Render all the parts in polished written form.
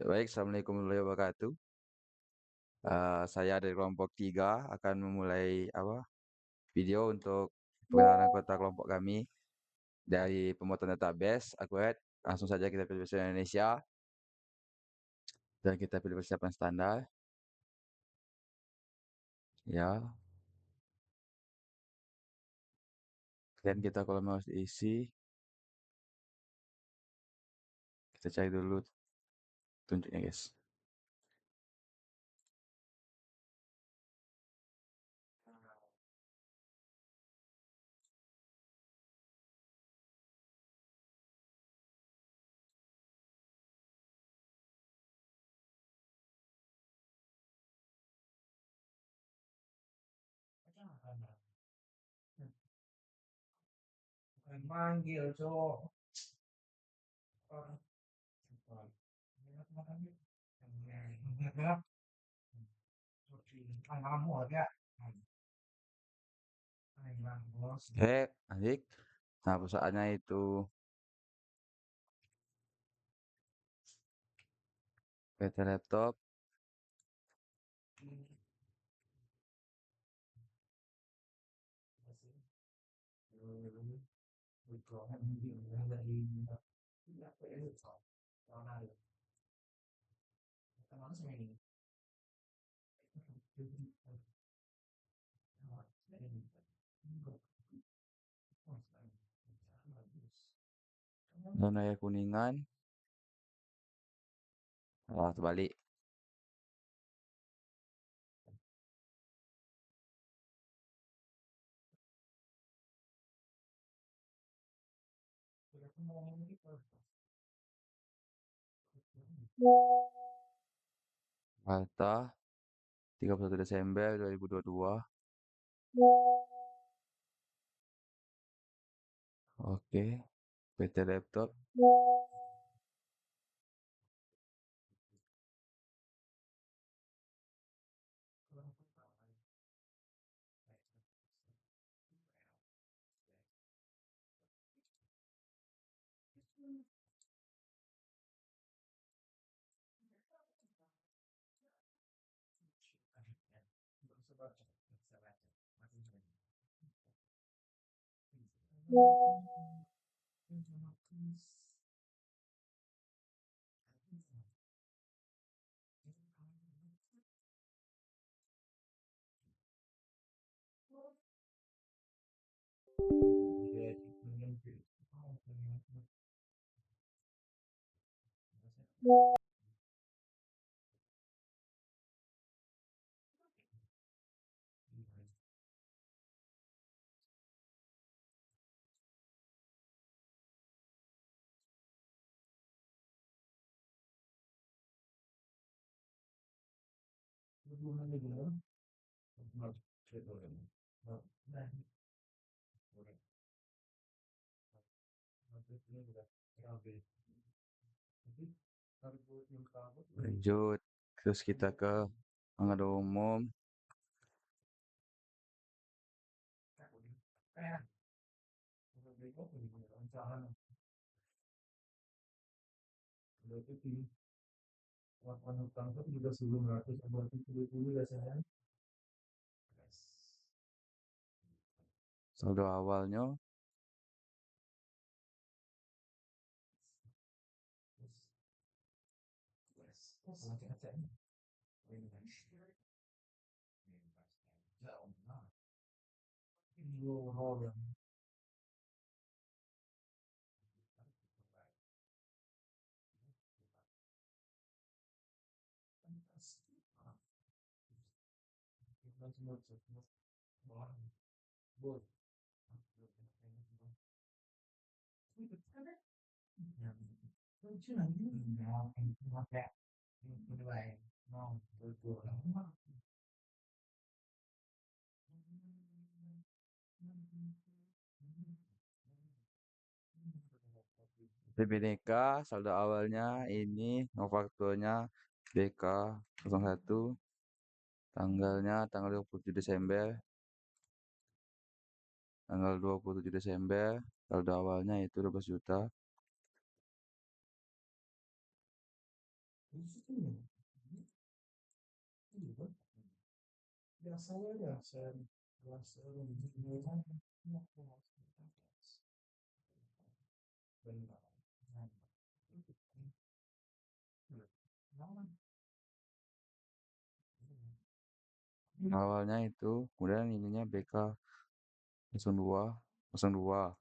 Baik, assalamualaikum warahmatullahi wabarakatuh. Saya dari kelompok 3 akan memulai video untuk pengenalan anggota kelompok kami dari pembuatan database Akuret. Langsung saja kita pilih bahasa Indonesia dan kita pilih persiapan standar. Ya, kemudian kita kalau mau diisi, kita cari dulu tunjuknya guys. Manggil, Cok. Oke, adik. Nah, perusahaannya itu PT Laptop. Zona air Kuningan. Terbalik. Jakarta, 31 Desember 2022. Oke, PT Laptop. Lanjut, terus kita ke pengaduan umum. Saldo awalnya PBDK, saldo awalnya ini fakturnya DK01, tanggalnya tanggal 27 Desember, saldo awalnya itu 12 juta. Awalnya itu, kemudian ininya BK 02, 02.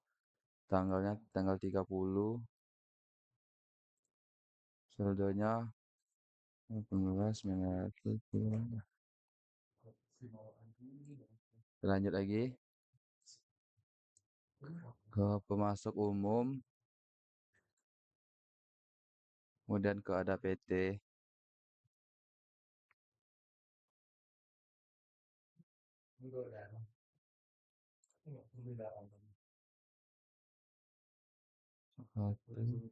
Tanggalnya tanggal 30, saldonya 18.900. Lanjut lagi ke pemasok umum, kemudian ke ada PT. Satu,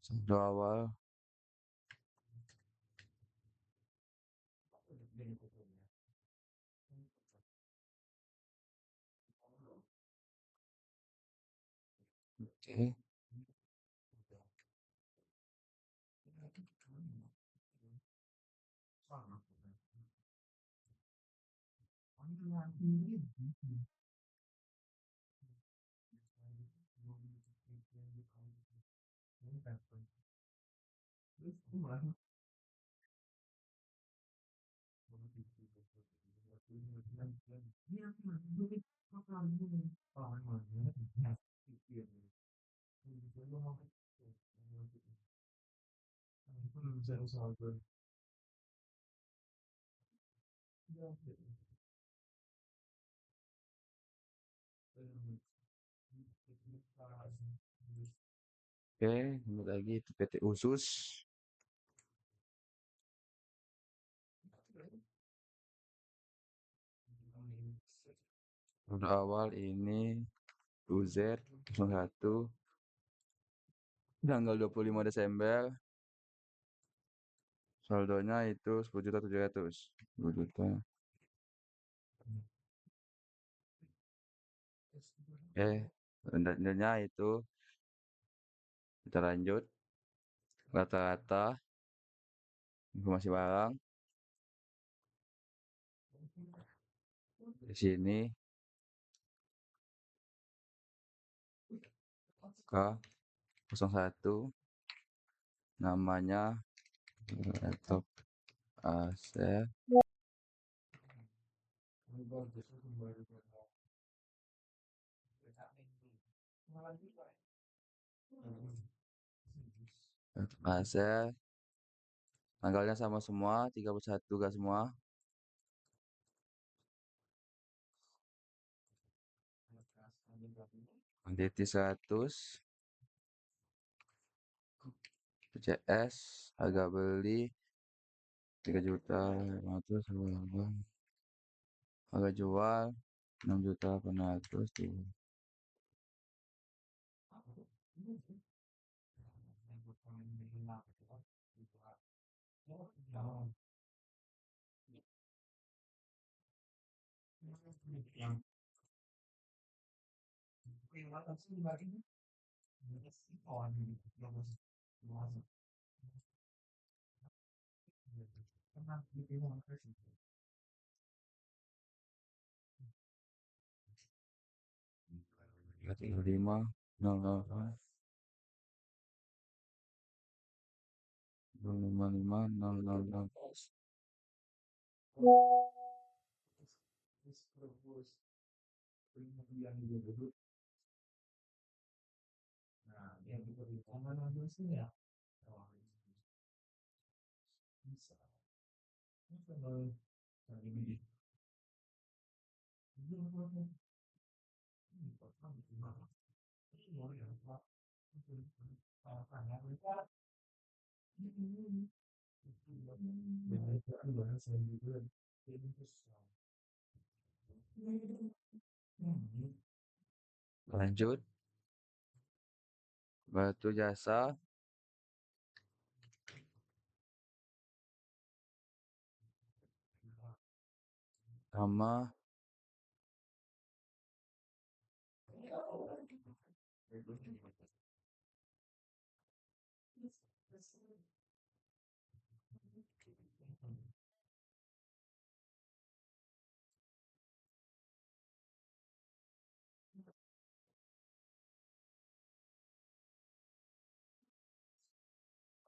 saldo awal. Oke. Oke, lanjut lagi itu PT Usus. Saldo awal ini UZ 01, tanggal 25 Desember. Saldonya itu 10.700.000. 10 juta. Oke, selanjutnya itu kita lanjut rata-rata informasi barang. Di sini K01, namanya laptop Acer. Laptop Acer. Tanggalnya sama semua, 31 gak semua. DT 100 CS, harga beli 3.500.000, harga jual 6.800.000. Lima nol nol lima lima nol nol nol. Lanjut, batu jasa, sama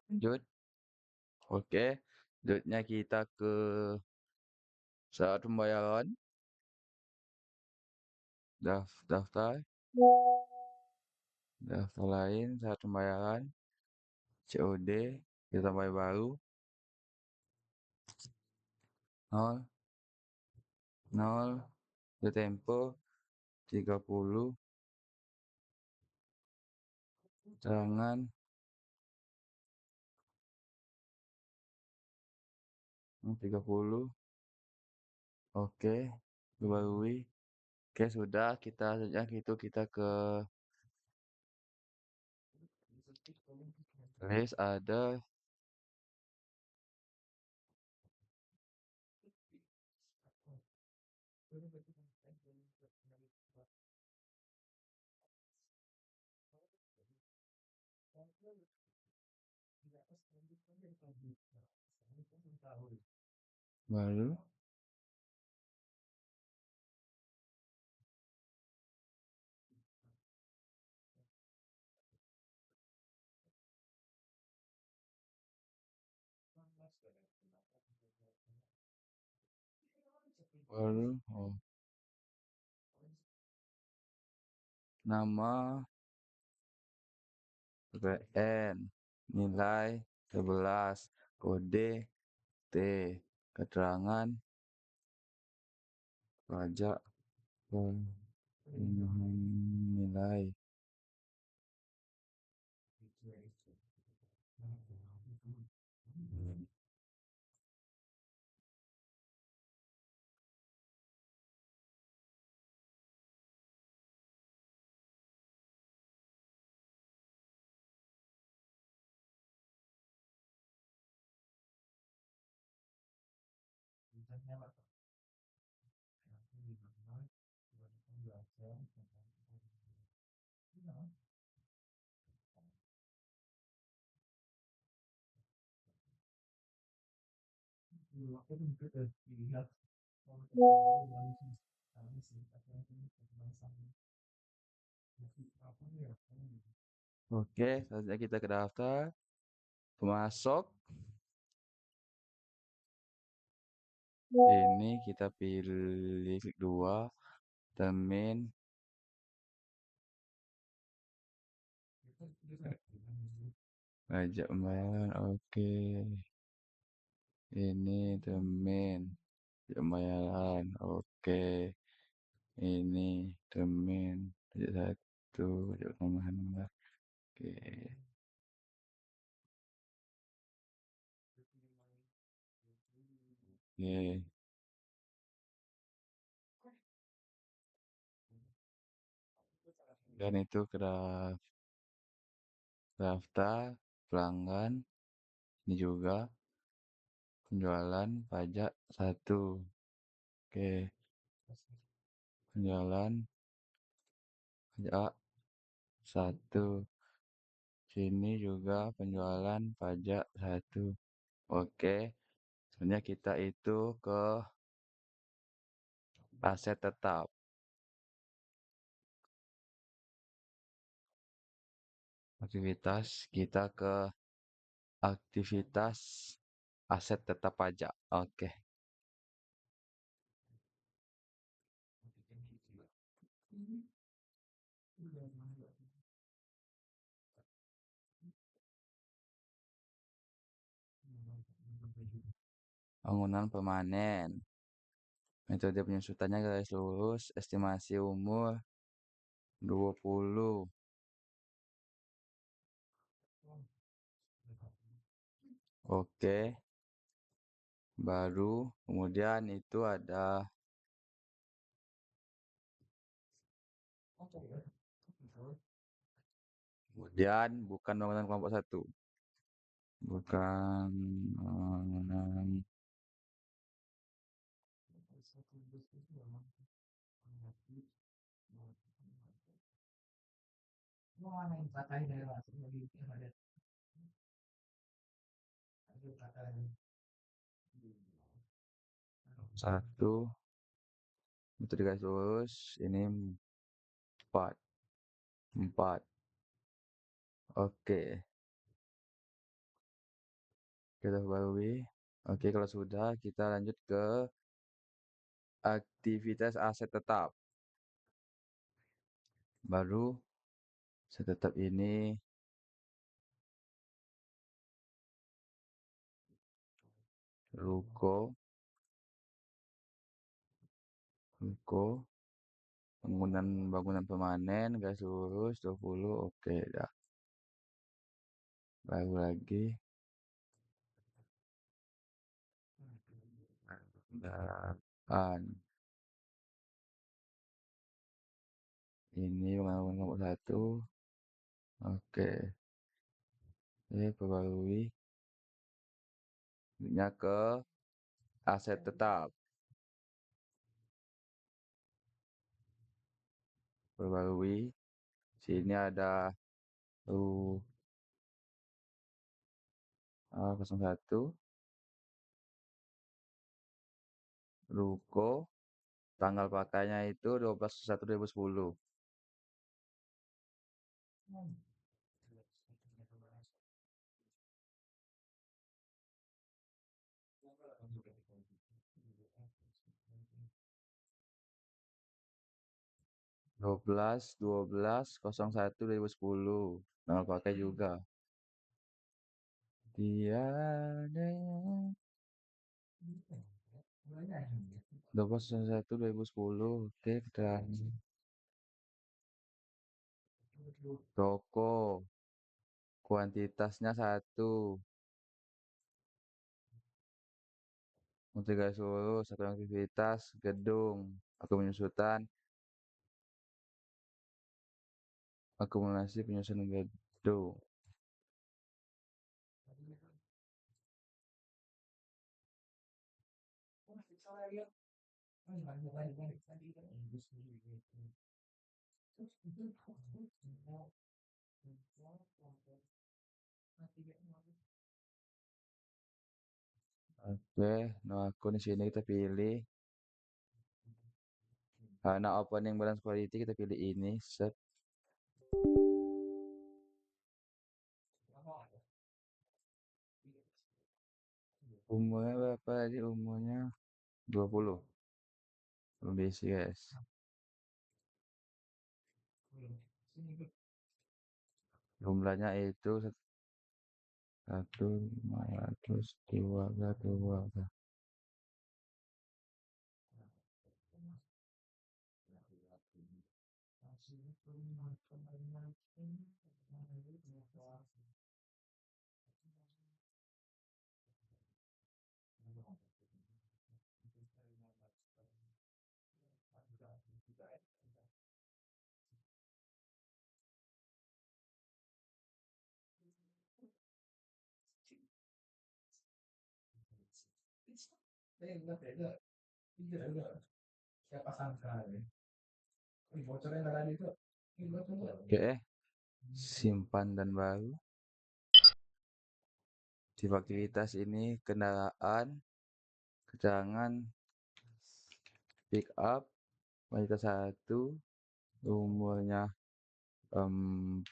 Lanjut. Oke, selanjutnya kita ke saat pembayaran, daftar, daftar lain, saat pembayaran, COD, kita tambah baru, 0, 0, tempo, 30, jangan, 30, oke, dibarui. Oke, sudah, kita sejak itu kita ke list ada baru, baru, oh, nama, PN, nilai 11, kode T, keterangan pajak, nilai. Oke, selanjutnya kita ke daftar, masuk, ini kita pilih klik 2, termin, pajak pembayaran, oke. Ini termin, pajak pembayaran, oke. Ini termin, pajak satu, pajak tambahan, oke. Oke, dan itu ke daftar pelanggan, ini juga penjualan pajak satu, oke. Penjualan pajak satu, sini juga penjualan pajak satu, oke. Sebenarnya kita itu ke aset tetap, aktivitas kita ke aktivitas aset tetap pajak, oke. Bangunan permanen, metode penyusutannya garis lurus, estimasi umur 20, oke. Baru, kemudian itu ada kemudian bukan bangunan kelompok satu, bukan bangunan Satu, itu digaris lurus, ini empat, empat. Oke, kita barui. Oke, kalau sudah, kita lanjut ke aktivitas aset tetap. Baru aset tetap ini ruko, ruko, bangunan bangunan permanen, garis lurus 20. Oke, dah. Baru lagi. Dan ini bangunan nomor satu. Oke, perbarui. Linknya ke aset tetap. Perbarui. Sini ada U 01 ruko, tanggal pakainya itu 12/1/2010. 12/12/01/2010. Tanggal pakai juga. Tiada 12/01/2010. Oke, kita toko. Kuantitasnya satu. Untuk garis lurus, satu aktivitas gedung. Aku menyusutan akumulasi penyusunan gedung. Oke, nah aku di sini kita pilih. Nah, opening balance quality kita pilih ini. Set. Umurnya berapa tadi? Umurnya 20. Belum diisi, guys. Jumlahnya itu 1.502. Oke, simpan dan baru. Tipe aktivitas ini kendaraan, keterangan, pick up, wanita satu, umurnya 4,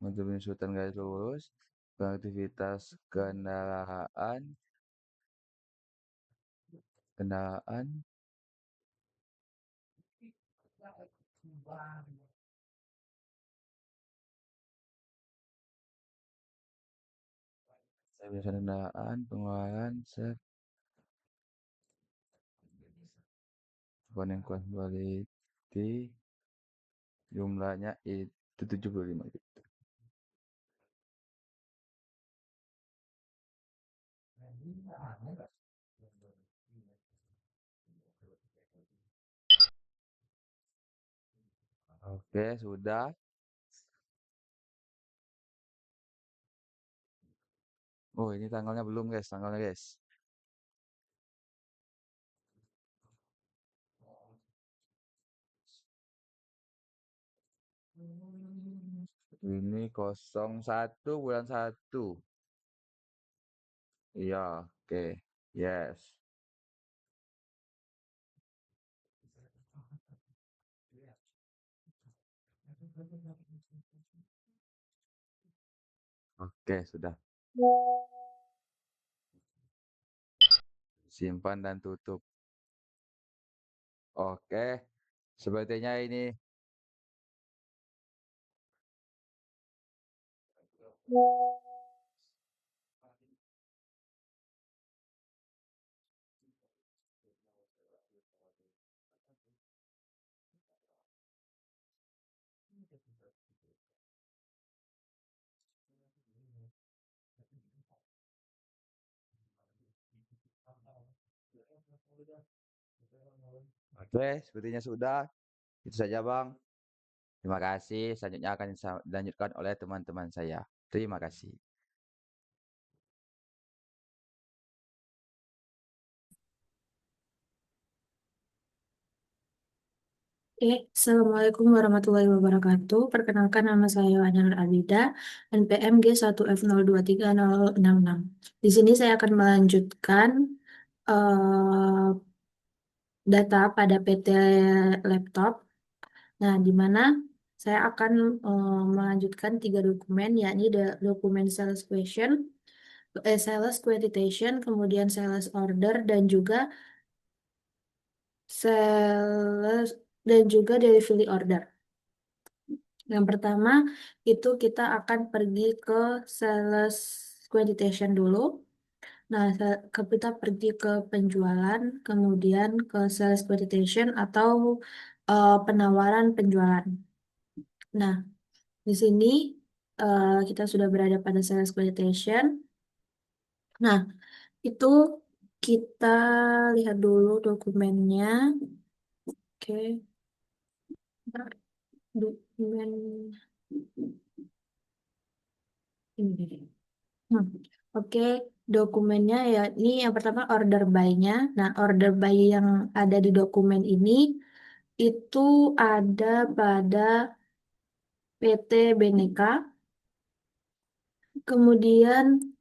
untuk penyusutan garis lurus, aktivitas kendaraan, kendaraan, stabilitas kendaraan, pengeluaran, set, running quality, jumlahnya itu 75 gitu. Oke, sudah. Oh, ini tanggalnya belum, guys. Tanggalnya, guys. Ini 01 bulan 1. Iya, oke. Yes. Oke, sudah. Simpan dan tutup. Oke. Sepertinya ini. Oke, sepertinya sudah. Itu saja, Bang. Terima kasih. Selanjutnya akan dilanjutkan oleh teman-teman saya. Terima kasih. Assalamualaikum warahmatullahi wabarakatuh. Perkenalkan nama saya Anil Abida, NPM G1F023066. Di sini saya akan melanjutkan eh, data pada PT laptop. Nah, di mana saya akan melanjutkan tiga dokumen, yakni dokumen sales question, sales quotation, kemudian sales order, dan juga sales dan juga delivery order. Yang pertama itu kita akan pergi ke sales quotation dulu. Nah, kita pergi ke penjualan, kemudian ke sales quotation atau penawaran penjualan. Nah, di sini kita sudah berada pada sales quotation. Nah, itu kita lihat dulu dokumennya. Oke, bentar. Dokumen ini. Hmm. Oke, dokumennya ya ini yang pertama order by-nya. Nah, order by yang ada di dokumen ini itu ada pada PT Beneka. Kemudian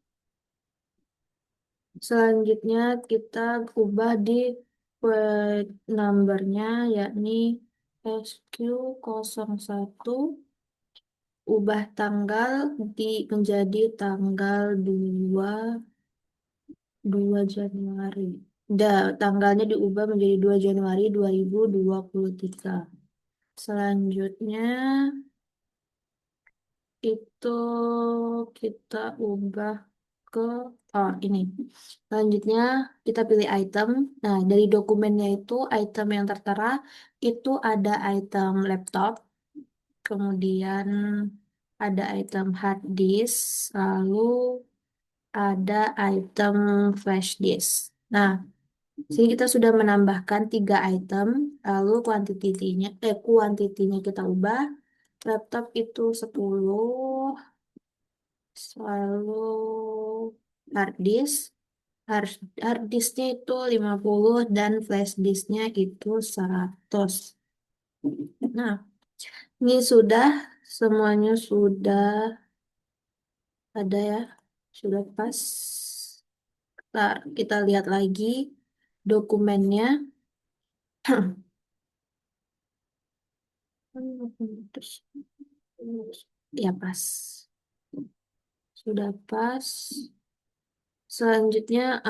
selanjutnya kita ubah di plate number-nya yakni SQ01, ubah tanggal menjadi tanggal 2 Januari. Tanggalnya diubah menjadi 2 Januari 2023. Selanjutnya itu kita ubah ke ini. Selanjutnya kita pilih item. Nah, dari dokumennya itu item yang tertera itu ada item laptop, kemudian ada item hard disk, lalu ada item flash disk. Nah, sini kita sudah menambahkan tiga item, lalu kuantitinya kita ubah. Laptop itu 10, lalu hard disk. Hard disknya itu 50 dan flash disknya itu 100. Nah, ini sudah semuanya sudah ada ya. Sudah pas. Kita lihat lagi dokumennya. Terus, ya pas. Sudah pas. Selanjutnya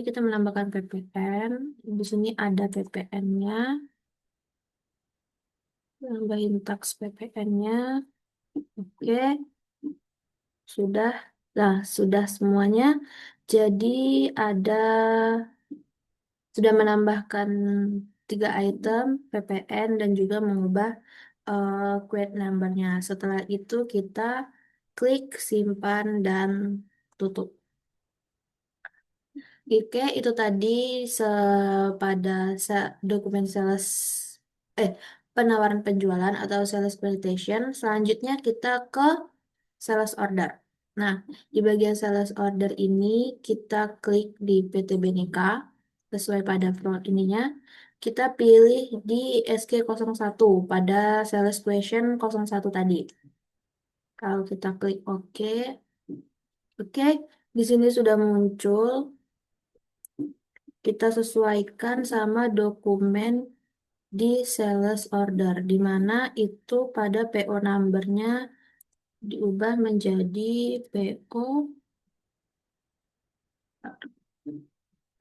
kita menambahkan PPN. Di sini ada PPN-nya. Nambahin tax PPN-nya. Oke, sudah. Nah, sudah semuanya. Jadi ada sudah menambahkan tiga item PPN dan juga mengubah quote number-nya. Setelah itu kita klik simpan dan tutup. Oke, itu tadi se pada dokumen sales eh penawaran penjualan atau sales presentation. Selanjutnya kita ke sales order. Nah, di bagian sales order ini kita klik di PT Beneka sesuai pada flow ininya. Kita pilih di SK01 pada sales question 01 tadi. Kalau kita klik OK, oke, di sini sudah muncul. Kita sesuaikan sama dokumen di sales order, di mana itu pada PO number-nya diubah menjadi PO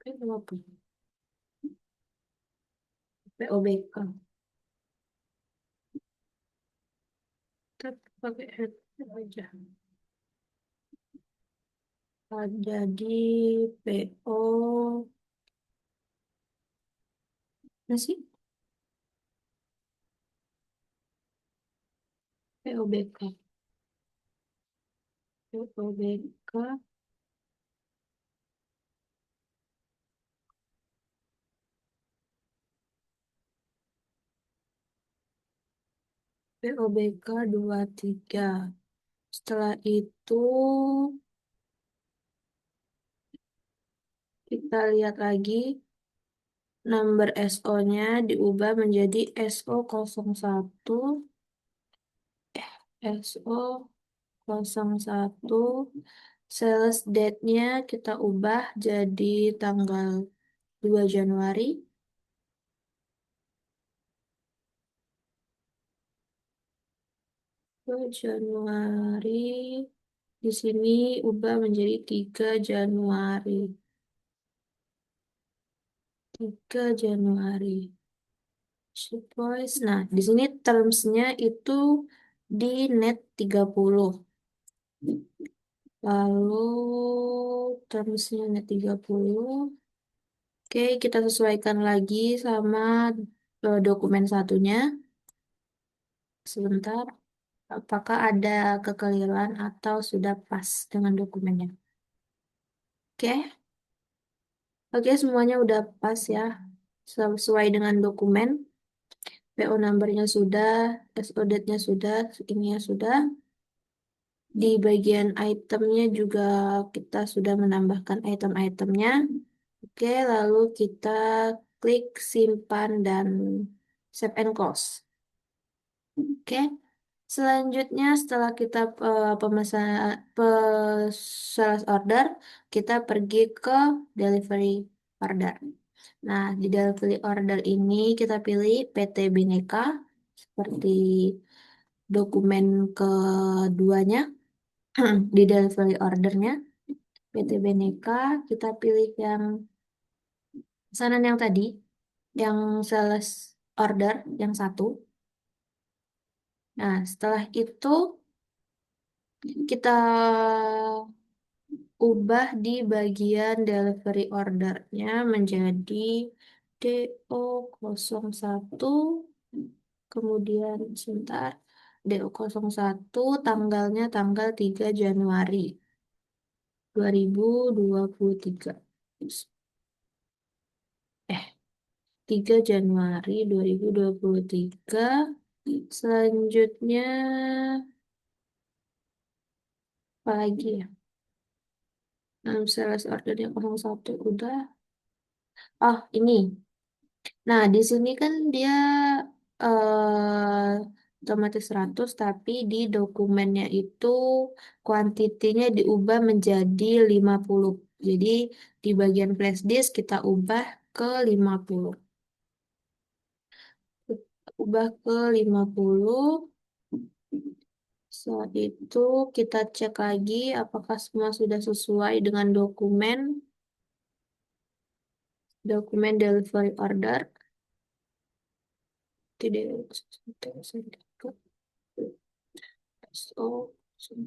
PO apa? POBK. Kita pakai head aja. Jadi PO nasi POBK. POBK. POBK 23. Setelah itu kita lihat lagi number SO-nya diubah menjadi SO01. SO01. Sales date-nya kita ubah jadi tanggal 2 Januari. 2 Januari. Di sini ubah menjadi 3 Januari. 3 Januari. Surprise. Nah, di sini terms-nya itu di net 30. Lalu terms-nya net 30. Oke, kita sesuaikan lagi sama dokumen satunya. Sebentar, apakah ada kekeliruan atau sudah pas dengan dokumennya? Oke, oke semuanya udah pas ya. Sesuai dengan dokumen. PO number-nya sudah, SO date-nya sudah, ininya sudah. Di bagian itemnya juga kita sudah menambahkan item-itemnya. Oke, lalu kita klik simpan dan save and close. Oke, selanjutnya setelah kita pemesan sales order, kita pergi ke delivery order. Nah, di delivery order ini kita pilih PT Bineka seperti dokumen keduanya di delivery ordernya. PT Bineka, kita pilih yang pesanan yang tadi, yang sales order yang satu. Nah, setelah itu kita ubah di bagian delivery ordernya menjadi DO01, kemudian sebentar, DO01 tanggalnya tanggal 3 Januari 2023. Eh, 3 Januari 2023. Selanjutnya apa lagi ya? Sales ordernya 01 udah. Oh, ini. Nah, di sini kan dia eh otomatis 100, tapi di dokumennya itu kuantitinya diubah menjadi 50. Jadi di bagian flash disk kita ubah ke 50. Ubah ke 50. Saat itu kita cek lagi apakah semua sudah sesuai dengan dokumen delivery order. Tidak SO kan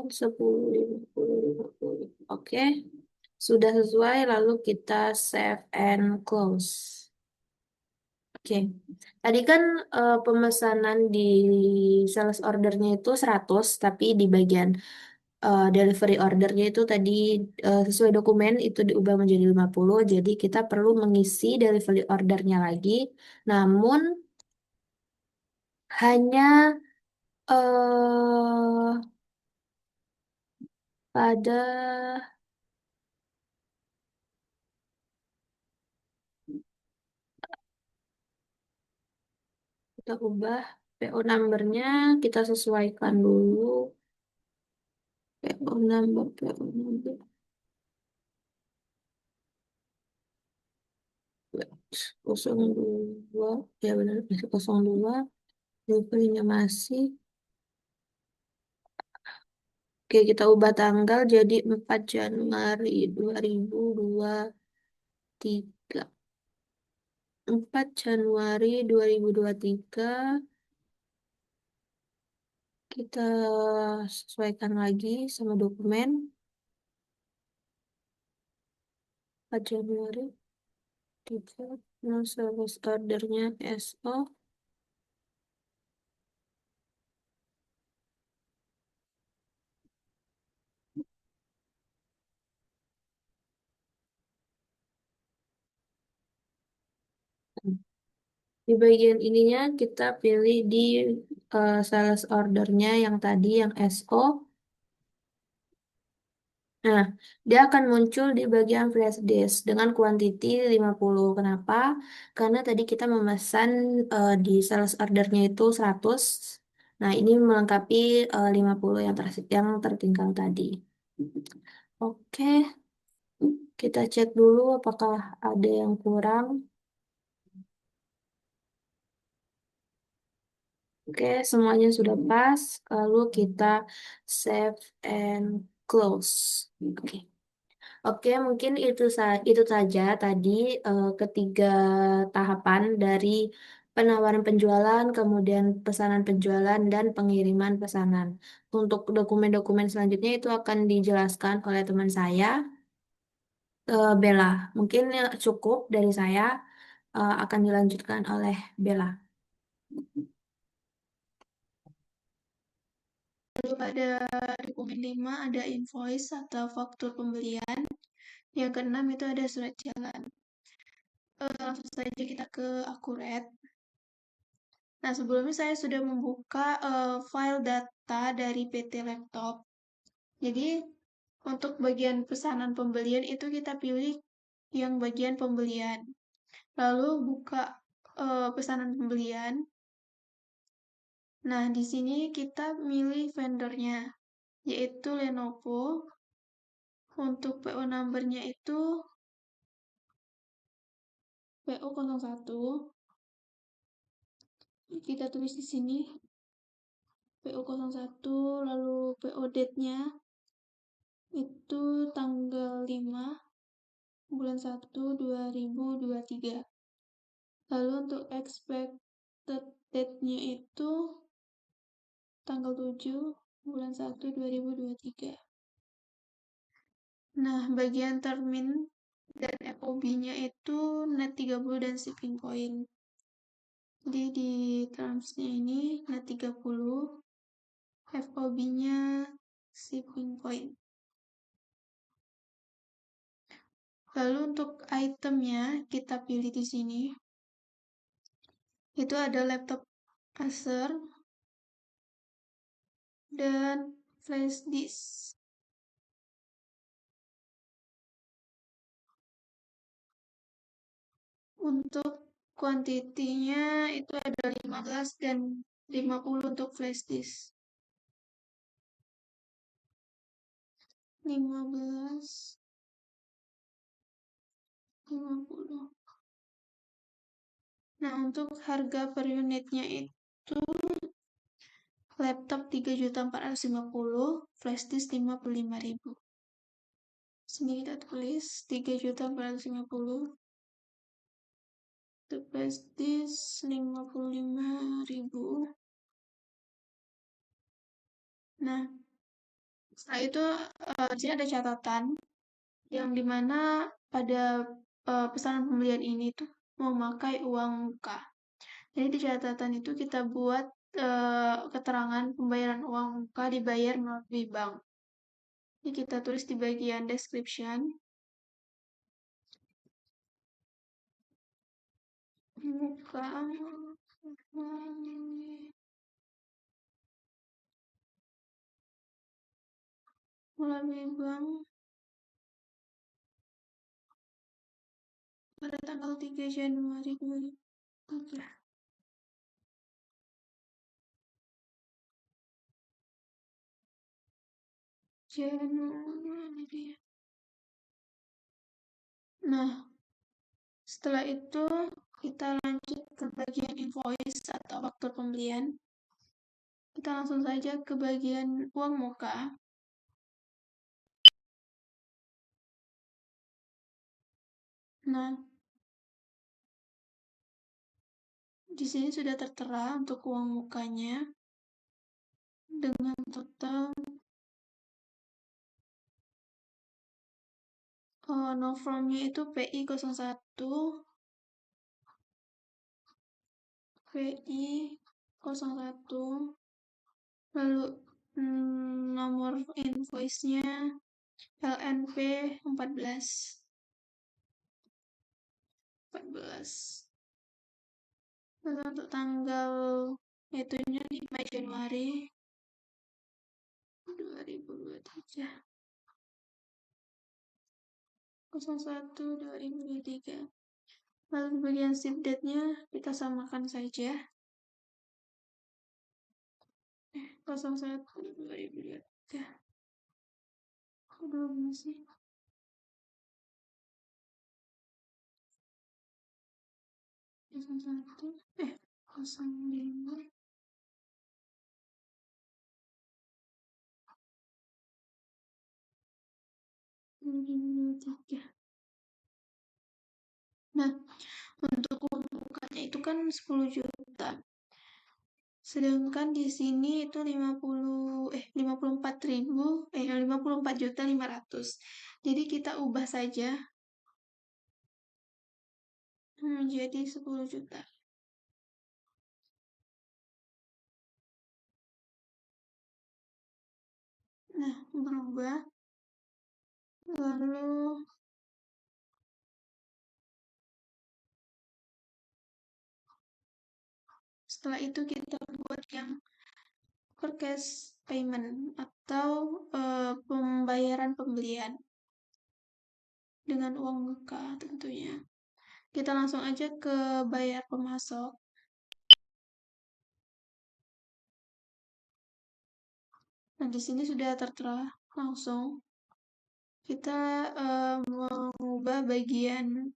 10, 50, 50. Oke, sudah sesuai lalu kita save and close. Oke, tadi kan pemesanan di sales ordernya itu 100, tapi di bagian delivery ordernya itu tadi sesuai dokumen itu diubah menjadi 50. Jadi kita perlu mengisi delivery ordernya lagi. Namun hanya pada kita ubah PO number-nya kita sesuaikan dulu. PO number, PO number. 02, ya benar, masih 02. Delivery-nya masih. Oke, kita ubah tanggal jadi 4 Januari 2023. 4 Januari 2023. Kita sesuaikan lagi sama dokumen. 4 Januari. Tiga. Nah, service ordernya SO. Di bagian ininya kita pilih di sales ordernya yang tadi yang SO. Nah, dia akan muncul di bagian flash disk dengan kuantiti 50. Kenapa? Karena tadi kita memesan di sales ordernya itu 100. Nah, ini melengkapi 50 yang tertinggal tadi. Oke, kita cek dulu apakah ada yang kurang. Oke, semuanya sudah pas. Lalu kita save and close. Oke. Oke, mungkin itu saja tadi ketiga tahapan dari penawaran penjualan, kemudian pesanan penjualan dan pengiriman pesanan. Untuk dokumen-dokumen selanjutnya itu akan dijelaskan oleh teman saya, Bella. Mungkin cukup dari saya, akan dilanjutkan oleh Bella. Lalu pada dokumen 5 ada invoice atau faktur pembelian. Yang keenam itu ada surat jalan. Langsung saja kita ke Akuret. Nah, sebelumnya saya sudah membuka file data dari PT Laptop. Jadi, untuk bagian pesanan pembelian itu kita pilih yang bagian pembelian. Lalu buka pesanan pembelian. Nah, di sini kita milih vendornya, yaitu Lenovo. Untuk PO number-nya itu PO01. Kita tulis di sini PO01, lalu PO date-nya itu tanggal 5 bulan 1 2023. Lalu untuk expected date-nya itu tanggal 7 bulan 1 2023. Nah, bagian termin dan FOB-nya itu net 30 dan shipping point. Jadi di terms-nya ini net 30, FOB-nya shipping point. Lalu untuk itemnya kita pilih di sini. Itu ada laptop Acer dan flash disk. Untuk kuantitinya itu ada 15 dan 50 untuk flash disk. 15, 50. Nah, untuk harga per unitnya itu laptop 3.450.000, flash disk 55.000. Sini kita tulis 3.450.000. Untuk flash disk 55.000. Nah, setelah itu di sini ada catatan yang dimana pada pesanan pembelian ini tuh memakai uang muka. Jadi di catatan itu kita buat keterangan pembayaran uang muka dibayar melalui bank. Jadi kita tulis di bagian description. Muka melalui bank pada tanggal 3 Januari 2023. Januari. Nah, setelah itu kita lanjut ke bagian invoice atau faktur pembelian. Kita langsung saja ke bagian uang muka. Nah, di sini sudah tertera untuk uang mukanya dengan total no from-nya itu PI 01, PI 01, lalu nomor invoice-nya LNP 14. Lalu untuk tanggal itunya 5 Januari 2023. 01/2023. Lalu di bagian ship date-nya kita samakan saja. 01/2023. Aduh, masih. 05. Nah, untuk uang mukanya itu kan 10 juta. Sedangkan di sini itu 54.500. Jadi kita ubah saja menjadi 10 juta. Nah, berubah. Lalu setelah itu kita buat yang purchase payment atau pembayaran pembelian dengan uang muka tentunya. Kita langsung aja ke bayar pemasok. Nah, di sini sudah tertera langsung. Kita mengubah bagian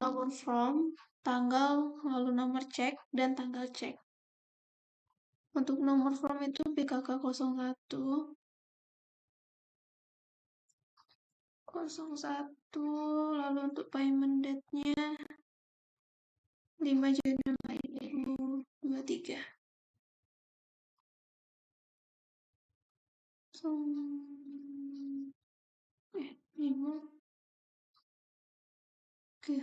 nomor from, tanggal, lalu nomor cek, dan tanggal cek. Untuk nomor from itu BKK 01, lalu untuk payment date-nya 5 Januari 2023. 5. Oke.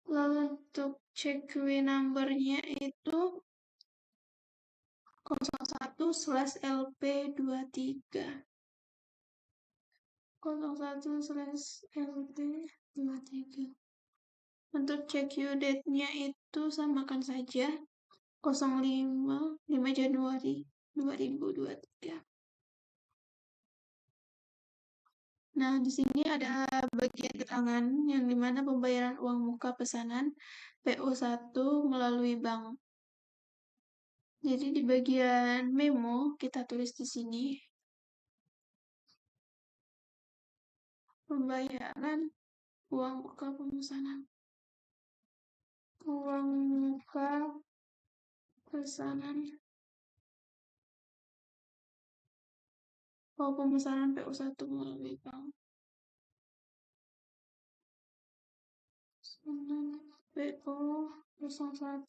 Lalu untuk check-away number-nya itu 01/LP23. 01/LP23. Untuk check due date-nya itu samakan saja 5 Januari 2023. Nah, di sini ada bagian keterangan yang dimana pembayaran uang muka pesanan PO1 melalui bank. Jadi di bagian memo kita tulis di sini pembayaran uang muka pemesanan. Uang muka pesanan. Pemesanan PO1 melalui bank. PO01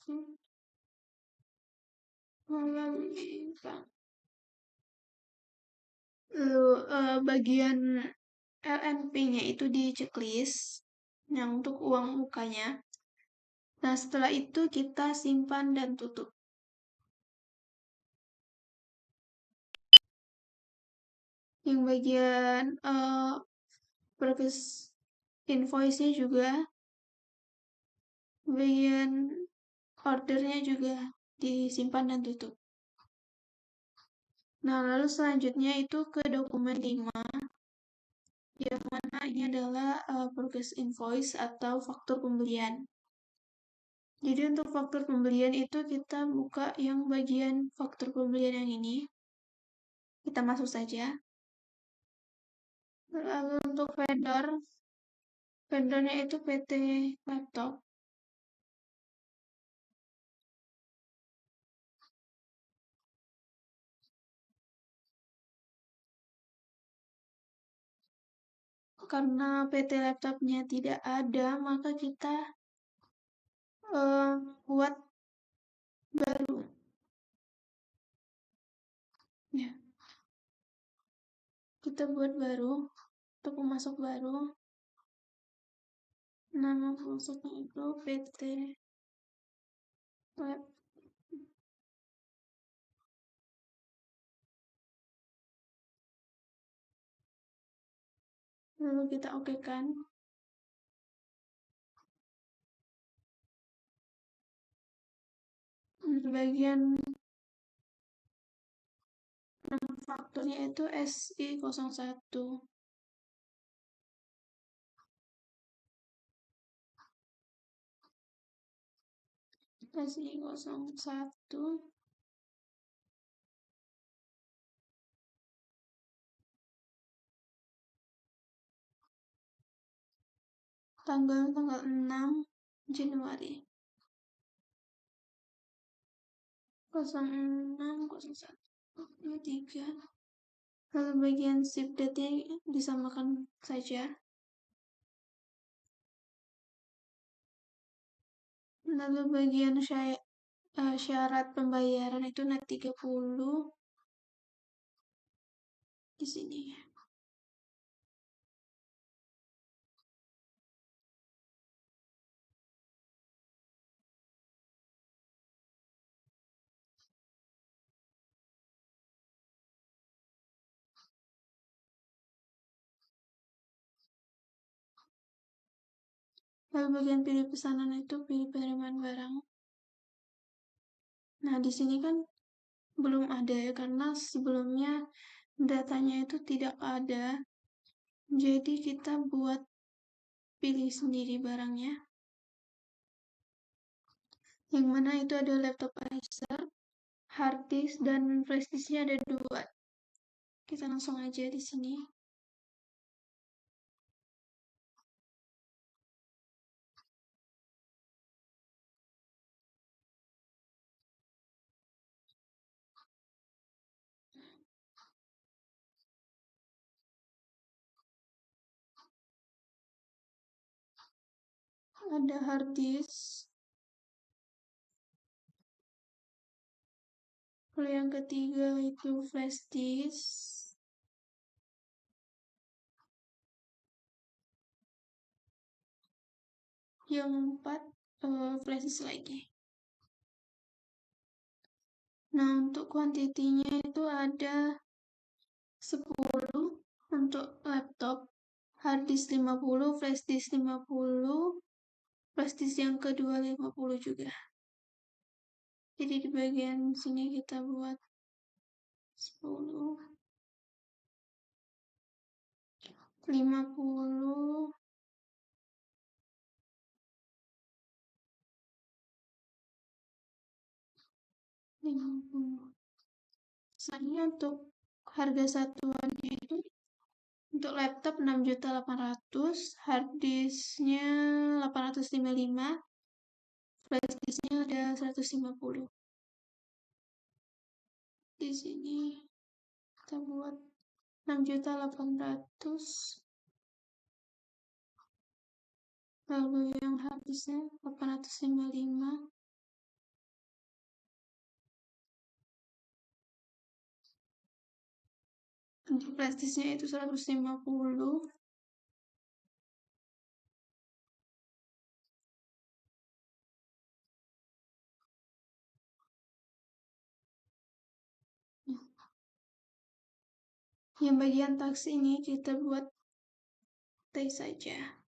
melalui bank. Lalu bagian LNP-nya itu di checklist yang untuk uang mukanya. Nah, setelah itu kita simpan dan tutup. Yang bagian progress invoice-nya juga, bagian ordernya juga disimpan dan tutup. Nah, lalu selanjutnya itu ke dokumen 5, yang mana ini adalah progress invoice atau faktur pembelian. Jadi untuk faktur pembelian itu kita buka yang bagian faktur pembelian yang ini. Kita masuk saja. Lalu untuk vendornya itu PT Laptop. Karena PT Laptopnya tidak ada, maka kita buat baru. Ya, kita buat baru untuk pemasok baru. Nama pemasoknya itu PT Lab. Lalu kita okekan. Di bagian nama fakturnya itu SI01. SI01 tanggal 6 Januari 0601 lalu bagian ship date-nya disamakan saja. Lalu bagian syarat pembayaran itu net 30 di sini. Lalu bagian pilih pesanan itu pilih penerimaan barang. Nah, di sini kan belum ada ya, karena sebelumnya datanya itu tidak ada. Jadi kita buat pilih sendiri barangnya. Yang mana itu ada laptop Acer, hard disk, dan flash disknya ada 2. Kita langsung aja di sini. Ada hard disk. Kalau yang ketiga itu flash disk. Yang 4 flash disk lagi. Nah, untuk kuantitinya itu ada 10 untuk laptop, hard disk 50, flash disk 50, flash disk yang kedua 50 juga. Jadi di bagian sini kita buat 10, 50, 50. Misalnya untuk harga satuannya itu untuk laptop 6.800.000, hard disknya 855, flash disknya ada 150. Di sini kita buat 6.800.000. Lalu yang hard disknya 855. Untuk flash disknya itu 150. Yang bagian tax ini kita buat T saja.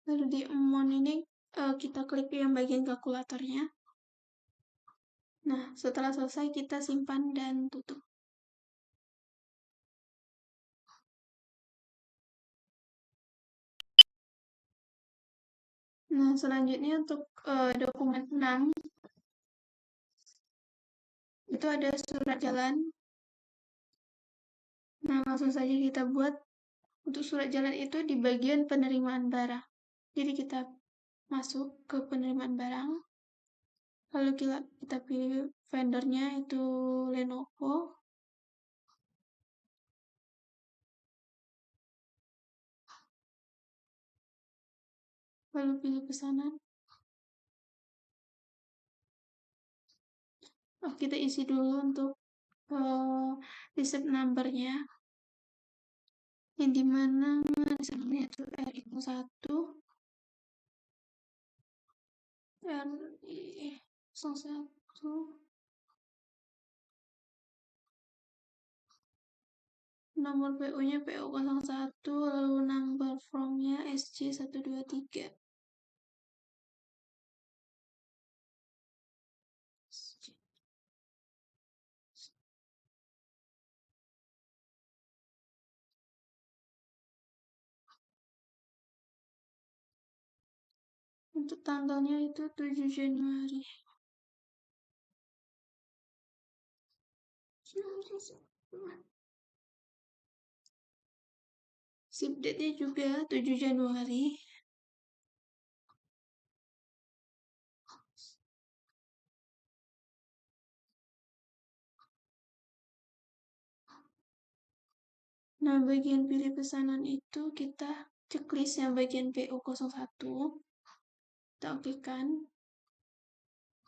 Lalu di amount ini kita klik yang bagian kalkulatornya. Nah, setelah selesai kita simpan dan tutup. Nah, selanjutnya untuk dokumen 6, itu ada surat jalan. Nah, langsung saja kita buat. Untuk surat jalan itu di bagian penerimaan barang. Jadi kita masuk ke penerimaan barang. Lalu kita pilih vendornya itu Lenovo. Lalu pilih pesanan. Oh, kita isi dulu untuk receipt number-nya. Yang dimana receipt number-nya itu RI01 RI01 nomor PO-nya PO01, lalu number from-nya SC123. Untuk tanggalnya itu 7 Januari. Ship date-nya juga 7 Januari. Nah, bagian pilih pesanan itu kita checklist yang bagian PO01. Kita okekan.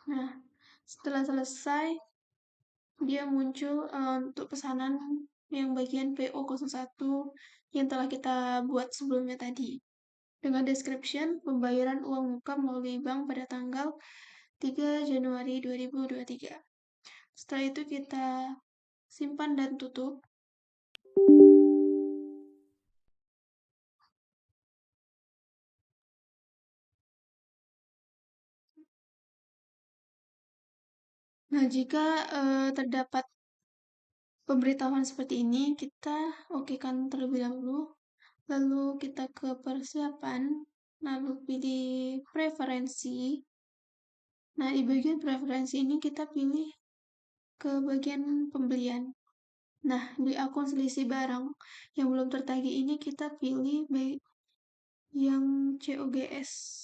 Nah, setelah selesai, dia muncul untuk pesanan yang bagian PO01 yang telah kita buat sebelumnya tadi. Dengan description pembayaran uang muka melalui bank pada tanggal 3 Januari 2023. Setelah itu kita simpan dan tutup. Nah, jika terdapat pemberitahuan seperti ini, kita okekan terlebih dahulu. Lalu kita ke persiapan, lalu pilih preferensi. Nah, di bagian preferensi ini kita pilih ke bagian pembelian. Nah, di akun selisih barang yang belum tertagih ini kita pilih yang COGS.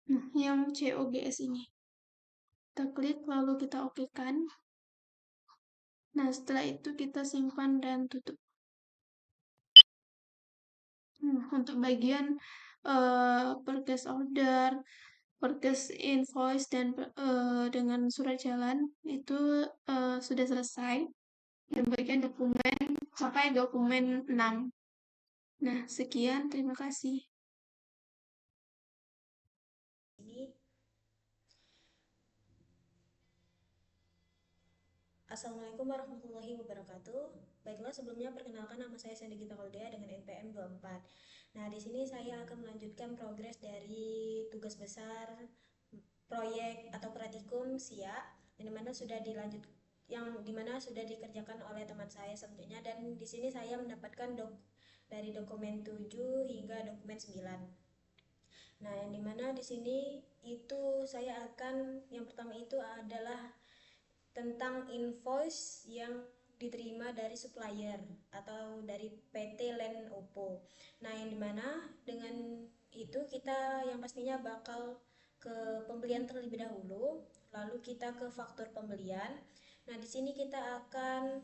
Nah, yang COGS ini. Kita klik lalu kita okekan. Nah, setelah itu kita simpan dan tutup. Untuk bagian purchase order, purchase invoice, dan dengan surat jalan itu sudah selesai. Dan bagian dokumen sampai dokumen 6. Nah, sekian. Terima kasih. Assalamualaikum warahmatullahi wabarakatuh. Baiklah, sebelumnya perkenalkan, nama saya Sandy Gita Koldea dengan NPM 24. Nah, di sini saya akan melanjutkan progres dari tugas besar proyek atau pratikum SIA yang dimana sudah dikerjakan oleh teman saya sebelumnya, dan di sini saya mendapatkan dari dokumen 7 hingga dokumen 9. Nah, yang dimana di sini itu saya akan yang pertama itu adalah tentang invoice yang diterima dari supplier atau dari PT Len Oppo. Nah, yang dimana dengan itu kita yang pastinya bakal ke pembelian terlebih dahulu, lalu kita ke faktur pembelian. Nah, di sini kita akan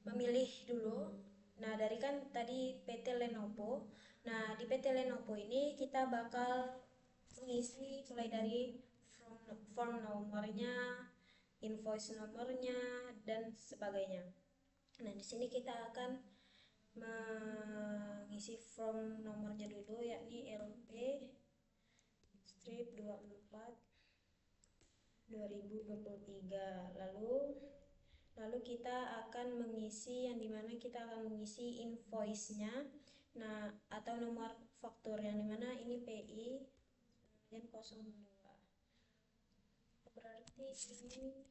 memilih dulu. Nah, dari kan tadi PT Lenovo. Nah, di PT Lenovo ini kita bakal mengisi mulai dari form nomornya, invoice nomornya, dan sebagainya. Nah, di sini kita akan mengisi form nomornya dulu, yakni LP strip 24 2023. Lalu kita akan mengisi yang dimana kita akan mengisi invoice-nya, nah atau nomor faktur yang dimana ini PI dan 02. Berarti ini.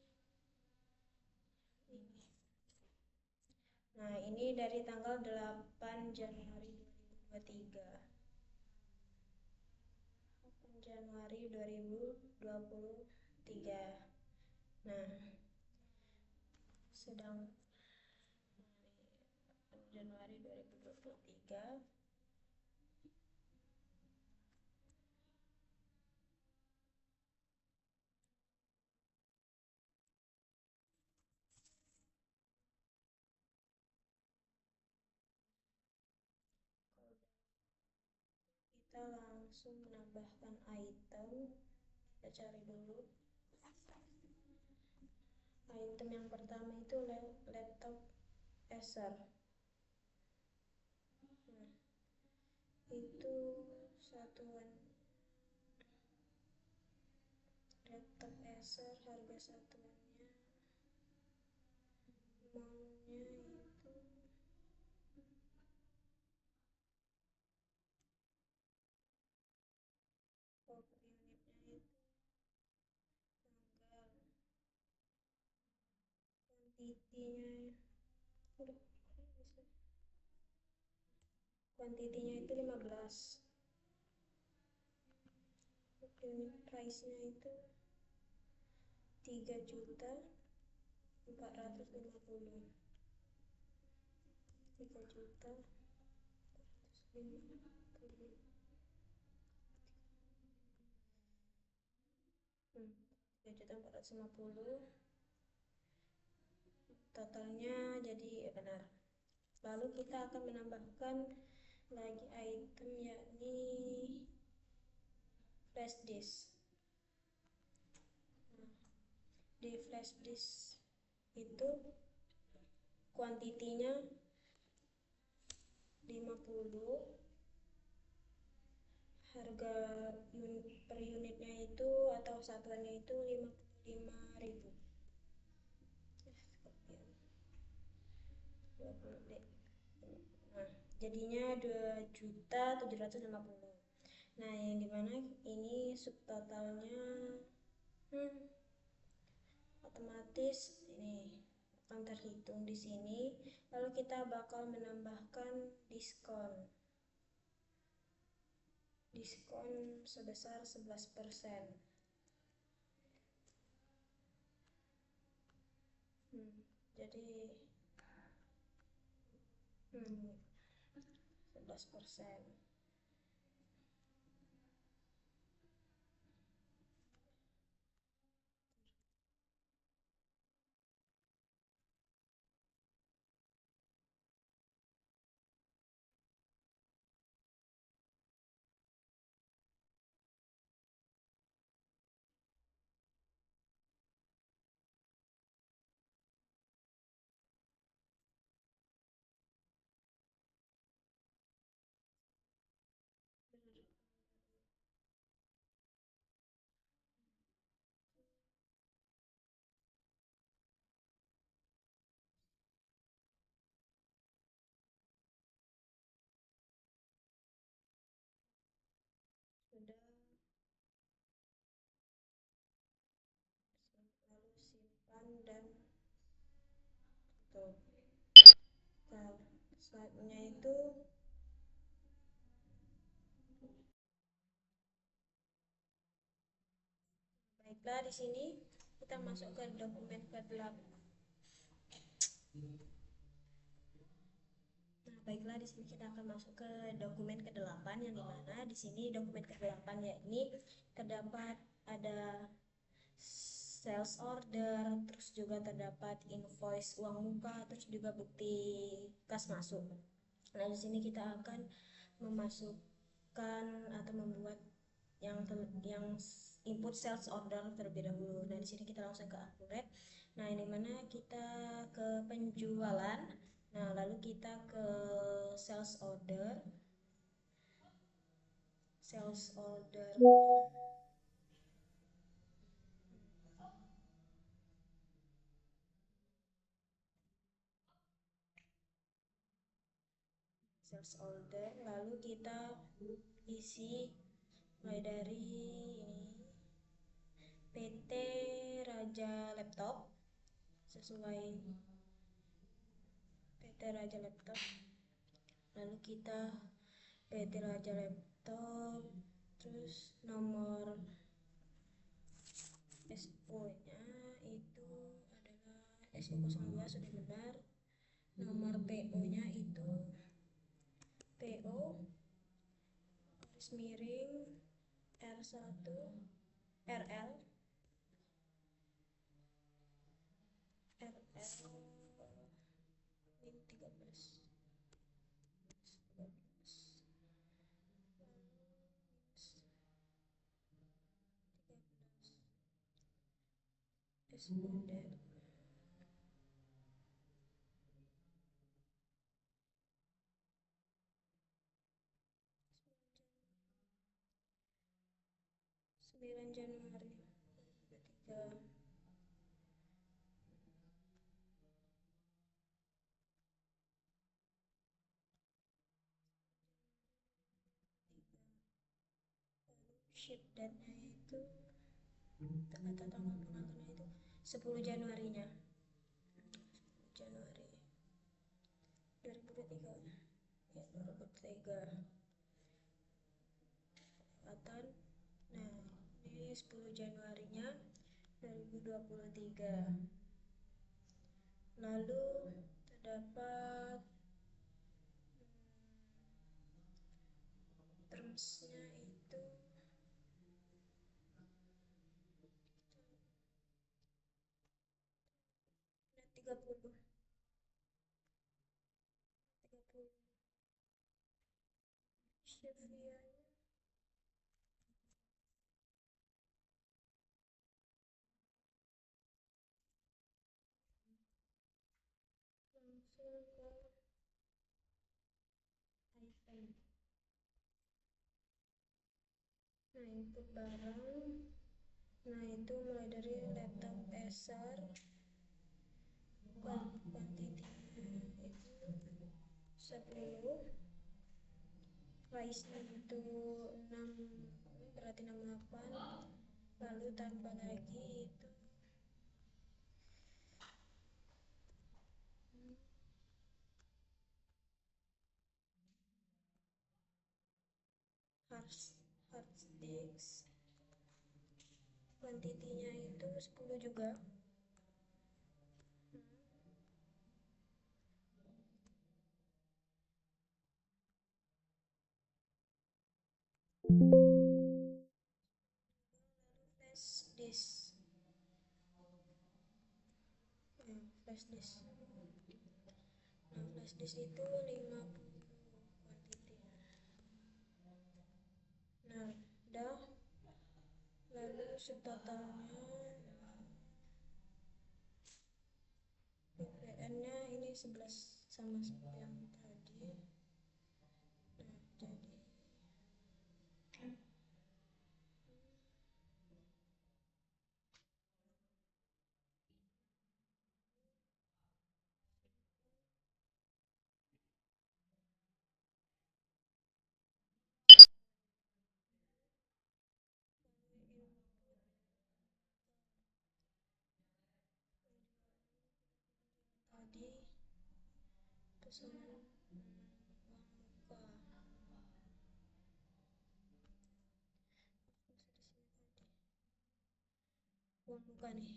Nah, ini dari tanggal 8 Januari 2023. 8 Januari 2023. Nah, sedang Januari 2023. Kita langsung menambahkan item. Kita cari dulu. Item yang pertama itu laptop Acer. Nah, itu satuan laptop Acer, harga satuannya maunya itu unitnya itu tanggal kuantitinya itu 15. Unit price-nya itu 3.450.000. 3.450.000. 3.450.000. Totalnya jadi benar. Lalu kita akan menambahkan lagi item, yakni flash disk. Nah, di flash disk itu kuantitinya 50, harga per unitnya itu atau satuannya itu 55.000. Nah, jadinya 2.750.000. Nah, yang dimana ini subtotalnya otomatis ini akan terhitung di sini. Lalu kita bakal menambahkan diskon sebesar 11%. Jadi 11%. Sudah. Lalu simpan dan tutup. Nah, selanjutnya itu Baiklah, di sini kita masuk ke dokumen ke-8. Nah, baiklah, di sini kita akan masuk ke dokumen ke-8, yang dimana di sini dokumen ke-8 ya ini terdapat ada sales order, terus juga terdapat invoice uang muka, terus juga bukti kas masuk. Nah, di sini kita akan memasukkan atau membuat yang input sales order terlebih dahulu. Nah, di sini kita langsung ke accurate. Nah, ini mana kita ke penjualan. Nah, lalu kita ke sales order. Sales order sales order, lalu kita isi mulai dari ini PT Raja Laptop, sesuai PT Raja Laptop, lalu kita PT Raja Laptop, terus nomor SO nya itu adalah SO02 sudah benar, nomor PO nya itu PO garis miring R1 RL ini 13 SOD 9 Januari 2023. Ship date-nya itu tanggal pengantarnya itu 10 Januarinya 10 Januari 2023 ya 2023 kelewatan. Nah, ini 10 Januarinya 2023. Lalu terdapat termsnya itu 30 Shevia langsung ke item. Nah, input barang, nah itu mulai dari laptop Acer, quantity-nya itu 10, price-nya itu 6, berarti 68, lalu tambah lagi itu hard disk, quantity-nya itu 10 juga. Flash disk, flash disk. Nah, flash disk itu 50 quantity. Nah, udah. Lalu subtotalnya PPN-nya ini 11 sama yang tadi. Nah, jadi tadi pesanan uang muka. uang muka nih.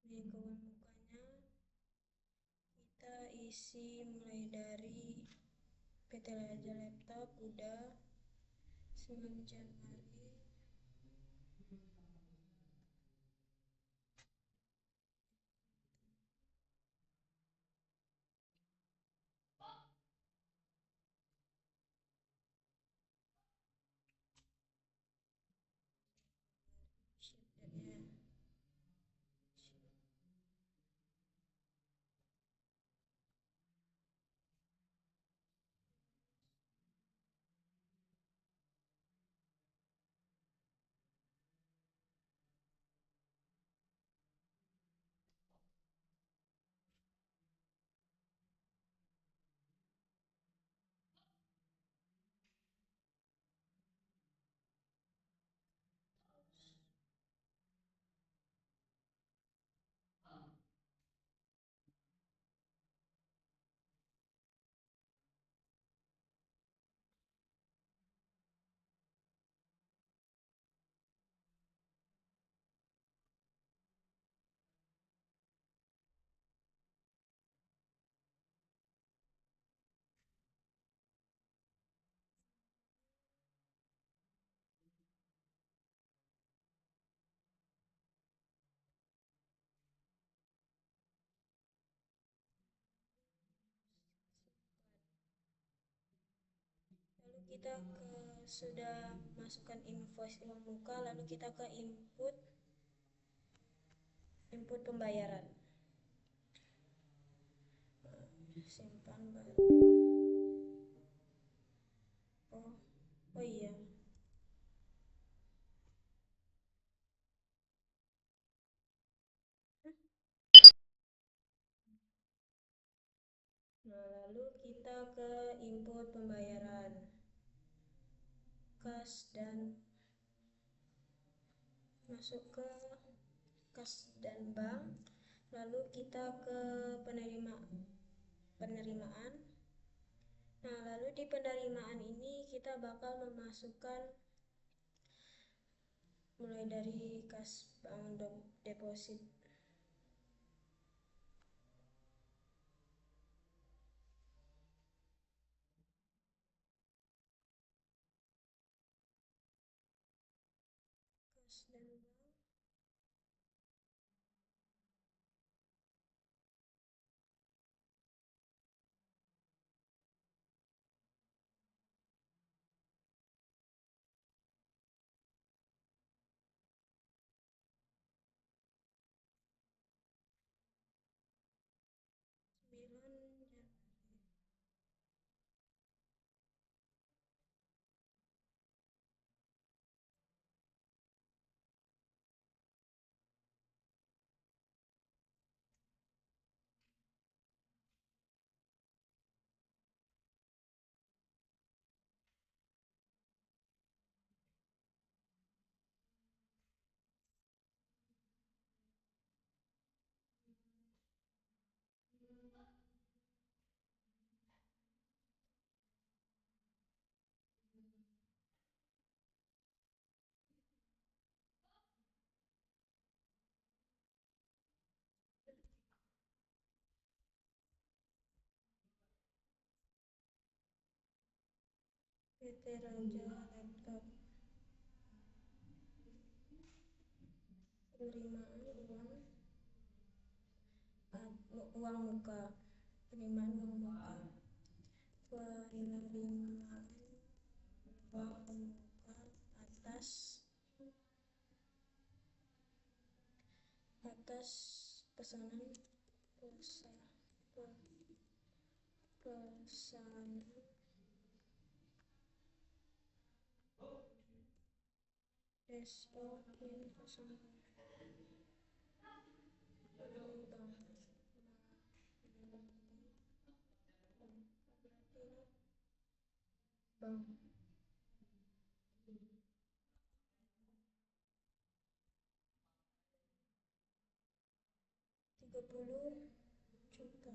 Nih ke uang mukanya kita isi mulai dari PT Raja Laptop udah 9 Januari. Ship date-nya. Lalu kita sudah masukkan invoice uang muka, lalu kita ke input pembayaran. Simpan baru. Oh iya. Nah, lalu kita ke input pembayaran. Kas dan masuk ke kas dan bank. Lalu kita ke penerimaan. Nah, lalu di penerimaan ini kita bakal memasukkan mulai dari kas bank deposit. Kas dan bank. PT Raja Laptop. Penerimaan uang muka. Penerimaan uang muka. Penerimaan uang muka atas pesanan pesanan bank. 30 juta.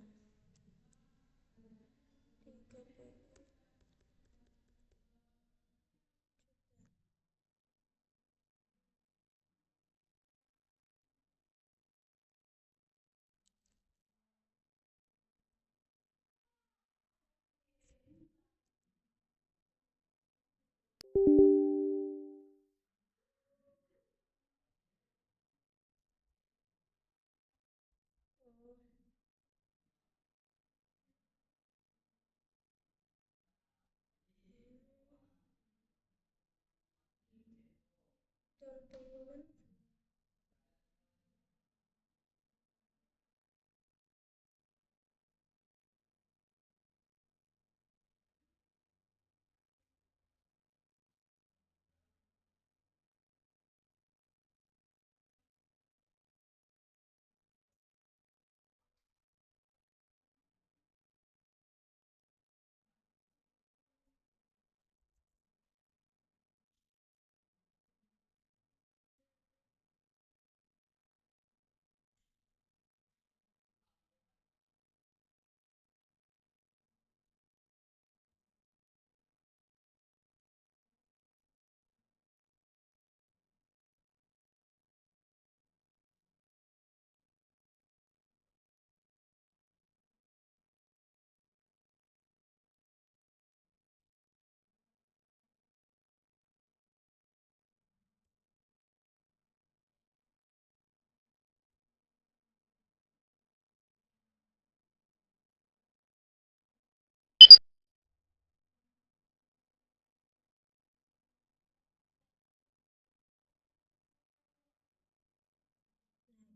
teman-teman.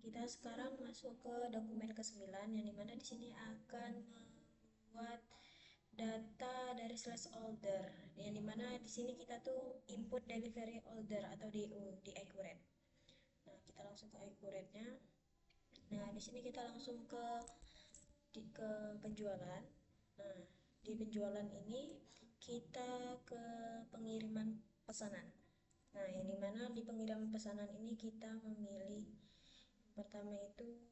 Kita sekarang masuk ke dokumen ke-9 yang dimana di sini akan membuat data dari slash order, yang dimana di sini kita tuh input delivery order atau DO di accurate. Nah, kita langsung ke accurate-nya. Nah, di sini kita langsung ke penjualan. Nah, di penjualan ini kita ke pengiriman pesanan. Nah, yang dimana di pengiriman pesanan ini kita memilih pertama itu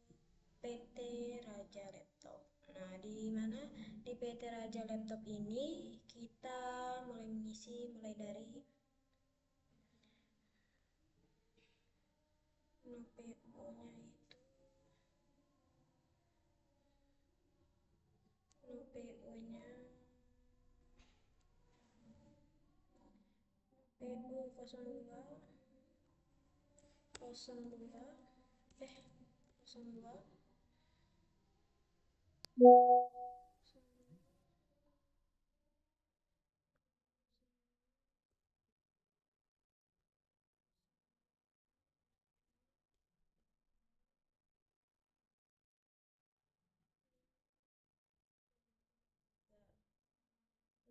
PT Raja Laptop. Nah, di mana di PT Raja Laptop ini kita mulai mengisi mulai dari PO-nya itu PO-nya PO 02 02 02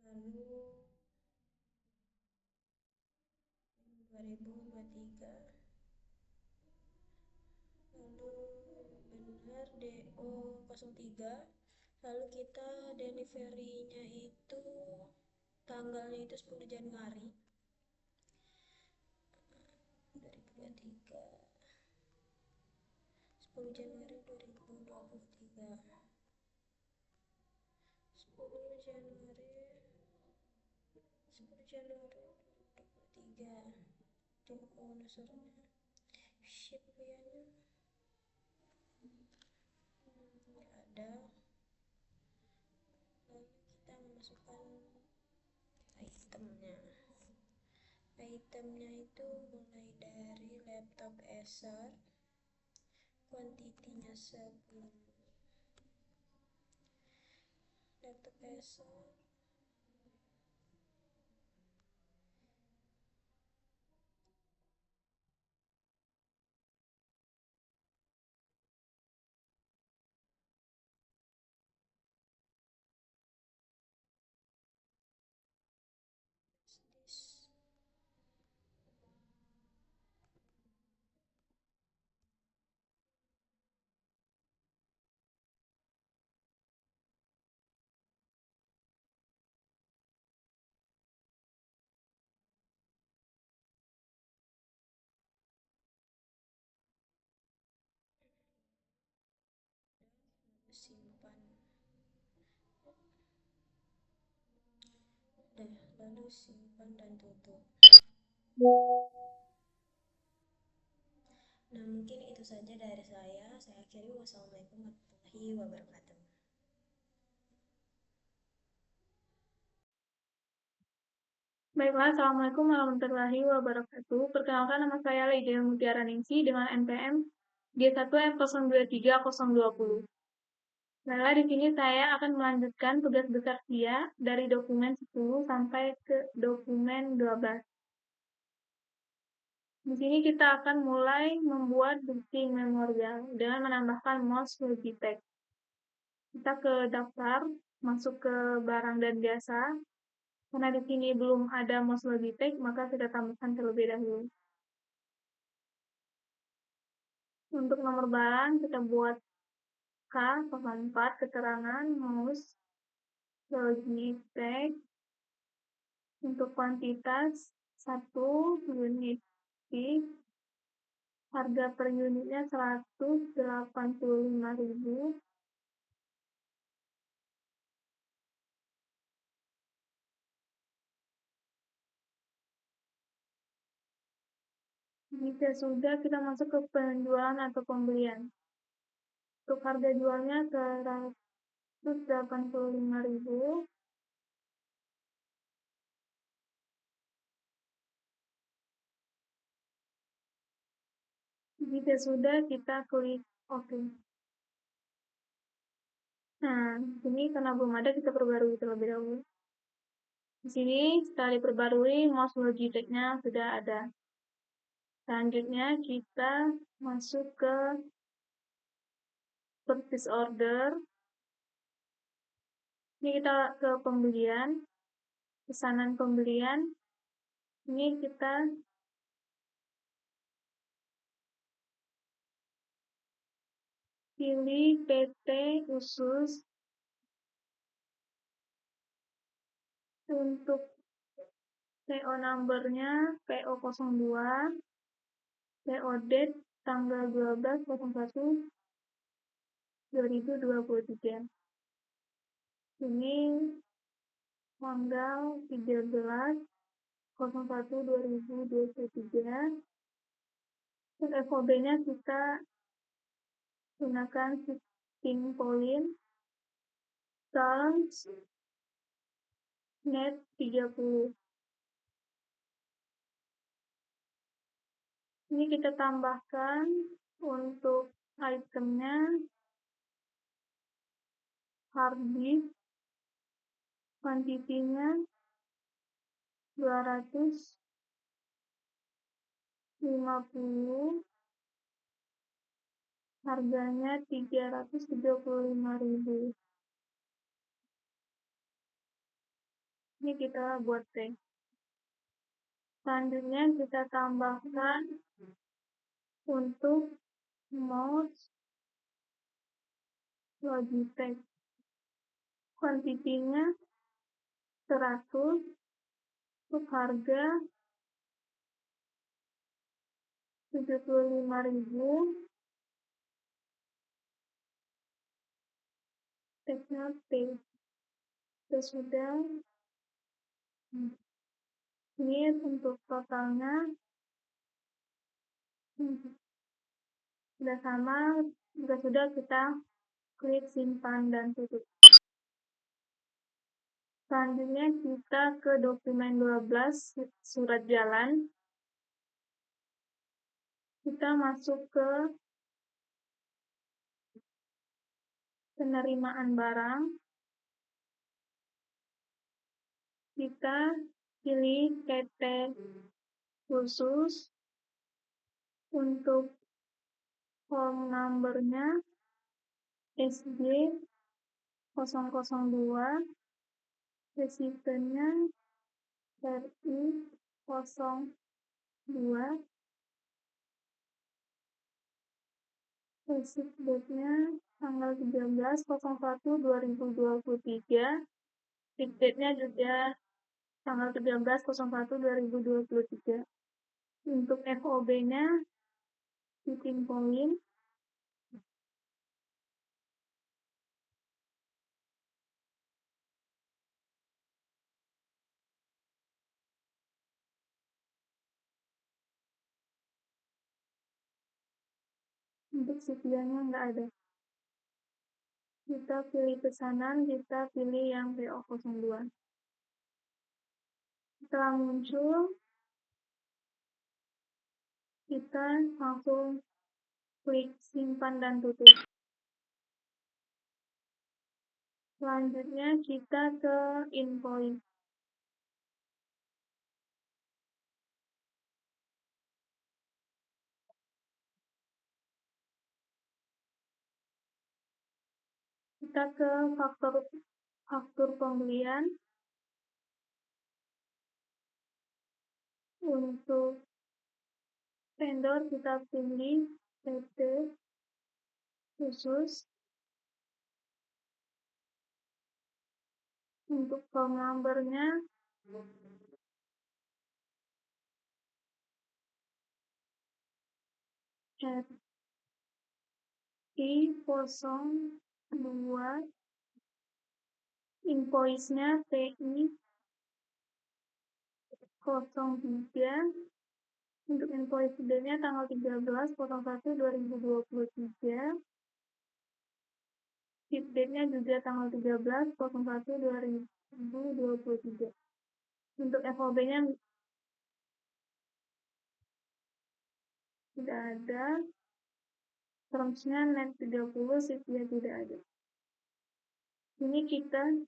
lalu 2023, lalu benar DO 03, lalu kita delivery-nya itu tanggalnya itu 10 Januari 2023, 10 Januari 2023, 10 Januari 2023, DO nusurnya ship ya nggak ada. Lalu kita memasukkan itemnya itu mulai dari laptop Acer, kuantitinya 10 laptop Acer, simpan lalu simpan dan tutup. Nah, mungkin itu saja dari saya akhiri. Wassalamualaikum warahmatullahi wabarakatuh. Baiklah, Assalamualaikum warahmatullahi wabarakatuh. Perkenalkan, nama saya Lydia Mutiara Ningsi dengan NPM G1F023020. Baiklah, di sini saya akan melanjutkan tugas besar dia dari dokumen 10 sampai ke dokumen 12. Di sini kita akan mulai membuat bukti memorial dengan menambahkan MOS Logitech. Kita ke daftar, masuk ke barang dan jasa. Karena di sini belum ada MOS Logitech, maka kita tambahkan terlebih dahulu. Untuk nomor barang, kita buat K04, keterangan MOS Logitech. Untuk kuantitas 1 unit stick, harga per unitnya 185.000. Jika sudah, kita masuk ke penjualan atau pembelian. Untuk harga jualnya 185.000. Jika sudah, kita klik OK. Nah, ini karena belum ada, kita perbarui terlebih dahulu. Di sini, setelah diperbarui, mouse Logitech-nya sudah ada. Selanjutnya, kita masuk ke purchase order. Ini kita ke pembelian, pesanan pembelian. Ini kita pilih PT khusus. Untuk PO number-nya PO02, PO date tanggal 12/01/2023. Ini tanggal 13/01/2023. Untuk FOB-nya kita gunakan shipping point terms net 30. Ini kita tambahkan untuk itemnya hard disk, kuantitinya 250, harganya 335.000. Ini kita buat tag. Selanjutnya kita tambahkan untuk mouse Logitech. Kuantitinya 100, untuk harga 75.000. Tagnya T. Sudah. Ini untuk totalnya sudah sama. Jika sudah, kita klik simpan dan tutup. Selanjutnya kita ke dokumen 12, surat jalan. Kita masuk ke penerimaan barang. Kita pilih PT khusus. Untuk form number-nya SG002, resipennya RI02, receipt date-nya tanggal 13/01/2023, tip date-nya juga tanggal 13/01/2023. Untuk FOB-nya shipping point. Untuk sekiannya nggak ada. Kita pilih pesanan, kita pilih yang PO02. Setelah muncul, kita langsung klik simpan dan tutup. Selanjutnya kita ke invoice. Kita ke faktur pembelian. Untuk vendor kita pilih PT khusus. Untuk phone number-nya RI02, invoice-nya TI03. Untuk invoice date-nya tanggal 13/01/2023. Ship date-nya juga tanggal 13/01/2023. Untuk FOB-nya tidak ada. Terms-nya net 30, ship-nya tidak ada. Ini kita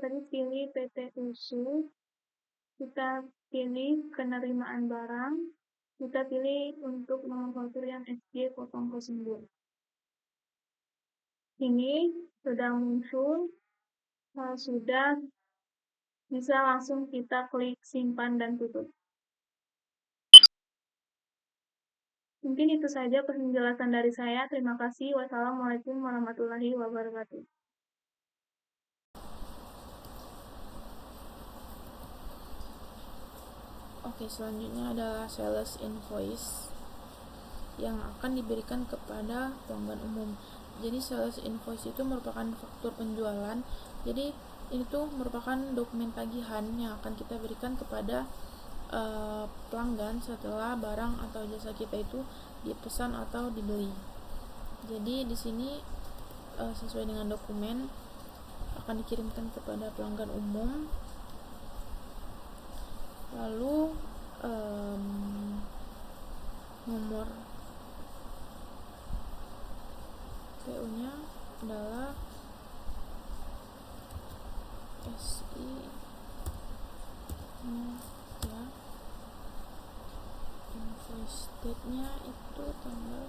tadi pilih PT khusus. Kita pilih penerimaan barang. Kita pilih untuk nomor faktur yang SG002. Ini sudah muncul. Sudah bisa langsung kita klik simpan dan tutup. Mungkin itu saja penjelasan dari saya. Terima kasih. Wassalamualaikum warahmatullahi wabarakatuh. Oke, selanjutnya adalah sales invoice yang akan diberikan kepada pelanggan umum. Jadi sales invoice itu merupakan faktur penjualan. Jadi ini tuh merupakan dokumen tagihan yang akan kita berikan kepada pelanggan setelah barang atau jasa kita itu dipesan atau dibeli. Jadi di sini sesuai dengan dokumen akan dikirimkan kepada pelanggan umum. Lalu nomor PO-nya adalah SI ya. Invoice date-nya itu tanggal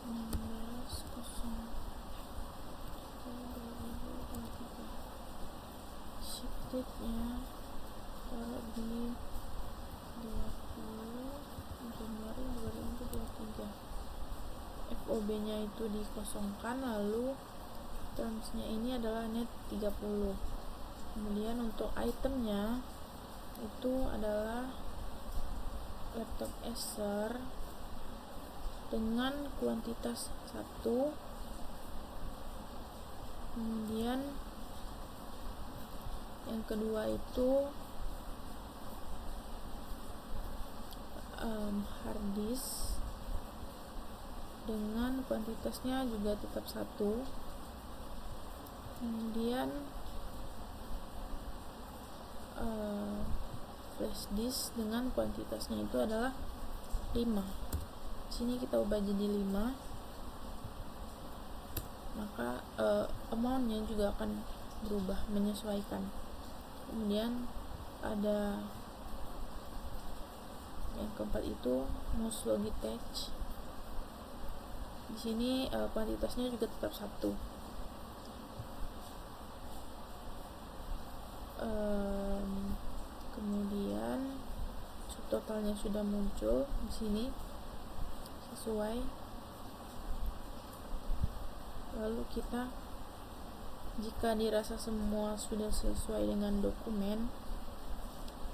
16/01/2023. Ship date-nya taruh di 20 Januari 2023. FOB-nya itu dikosongkan, lalu terms-nya ini adalah net 30. Kemudian untuk itemnya itu adalah laptop Acer dengan kuantitas 1. Kemudian yang kedua itu hard disk dengan kuantitasnya juga tetap 1. Kemudian flash disk dengan kuantitasnya itu adalah 5. Di sini kita ubah jadi 5. Maka amount-nya juga akan berubah, menyesuaikan. Kemudian ada yang keempat itu mouse Logitech. Di sini kuantitasnya juga tetap 1. Kemudian subtotalnya sudah muncul di sini sesuai. Lalu kita, jika dirasa semua sudah sesuai dengan dokumen,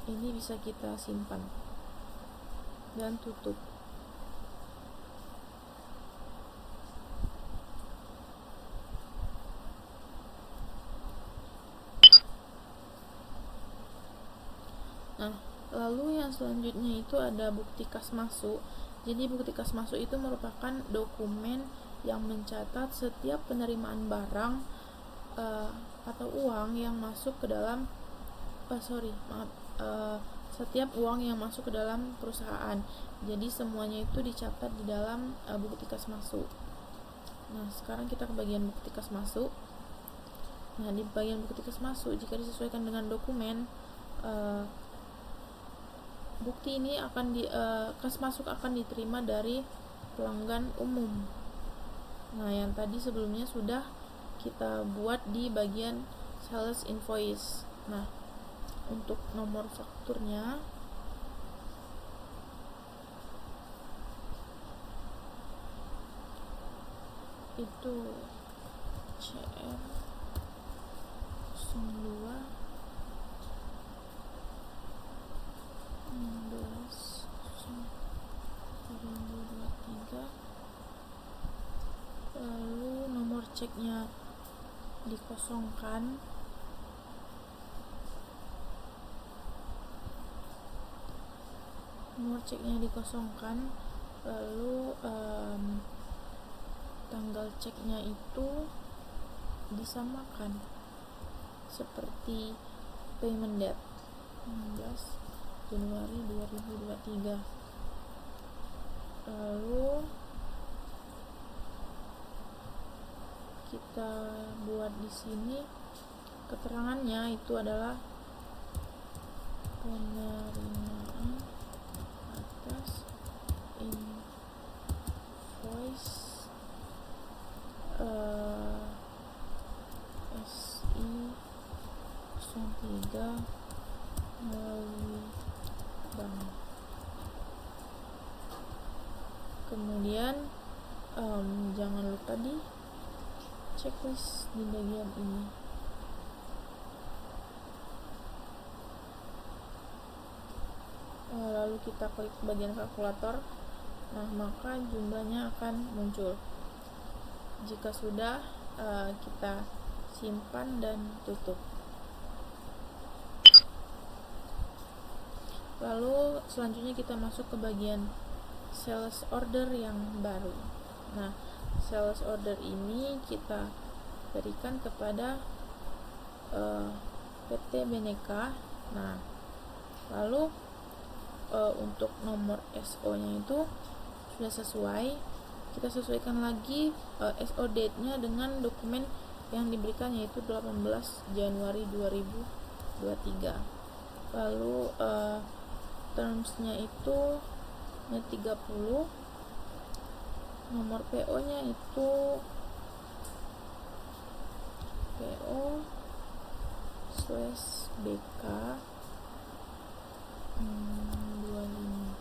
ini bisa kita simpan dan tutup. Nah, lalu yang selanjutnya itu ada bukti kas masuk. Jadi bukti kas masuk itu merupakan dokumen yang mencatat setiap penerimaan barang atau uang yang masuk ke dalam setiap uang yang masuk ke dalam perusahaan. Jadi semuanya itu dicatat di dalam bukti kas masuk. Nah, sekarang kita ke bagian bukti kas masuk. Nah, di bagian bukti kas masuk, jika disesuaikan dengan dokumen, eh, bukti ini akan kas masuk akan diterima dari pelanggan umum. Nah, yang tadi sebelumnya sudah kita buat di bagian sales invoice. Nah, untuk nomor fakturnya itu CR 02 16 2023. Lalu nomor ceknya dikosongkan. Lalu tanggal ceknya itu disamakan seperti payment date 16 Januari 2023. Lalu kita buat di sini keterangannya itu adalah penerimaan atas invoice SI 03 melalui bank. Kemudian jangan lupa di checklist di bagian ini. Lalu kita klik bagian kalkulator. Nah, maka jumlahnya akan muncul. Jika sudah, kita simpan dan tutup. Lalu selanjutnya kita masuk ke bagian sales order yang baru. Nah, sales order ini kita berikan kepada PT Beneka. Nah, lalu untuk nomor SO-nya itu sudah sesuai. Kita sesuaikan lagi SO date-nya dengan dokumen yang diberikan, yaitu 18 Januari 2023. Lalu terms-nya itu 30. Nomor PO-nya itu PO/BK 25.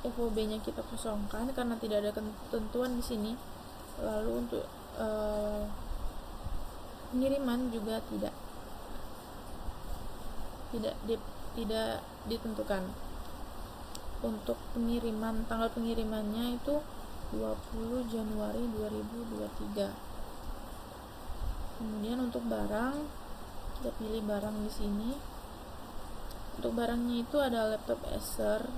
FOB-nya kita kosongkan karena tidak ada ketentuan di sini. Lalu untuk pengiriman juga tidak ditentukan. Untuk pengiriman, tanggal pengirimannya itu 20 Januari 2023. Kemudian untuk barang, kita pilih barang di sini. Untuk barangnya itu ada laptop Acer,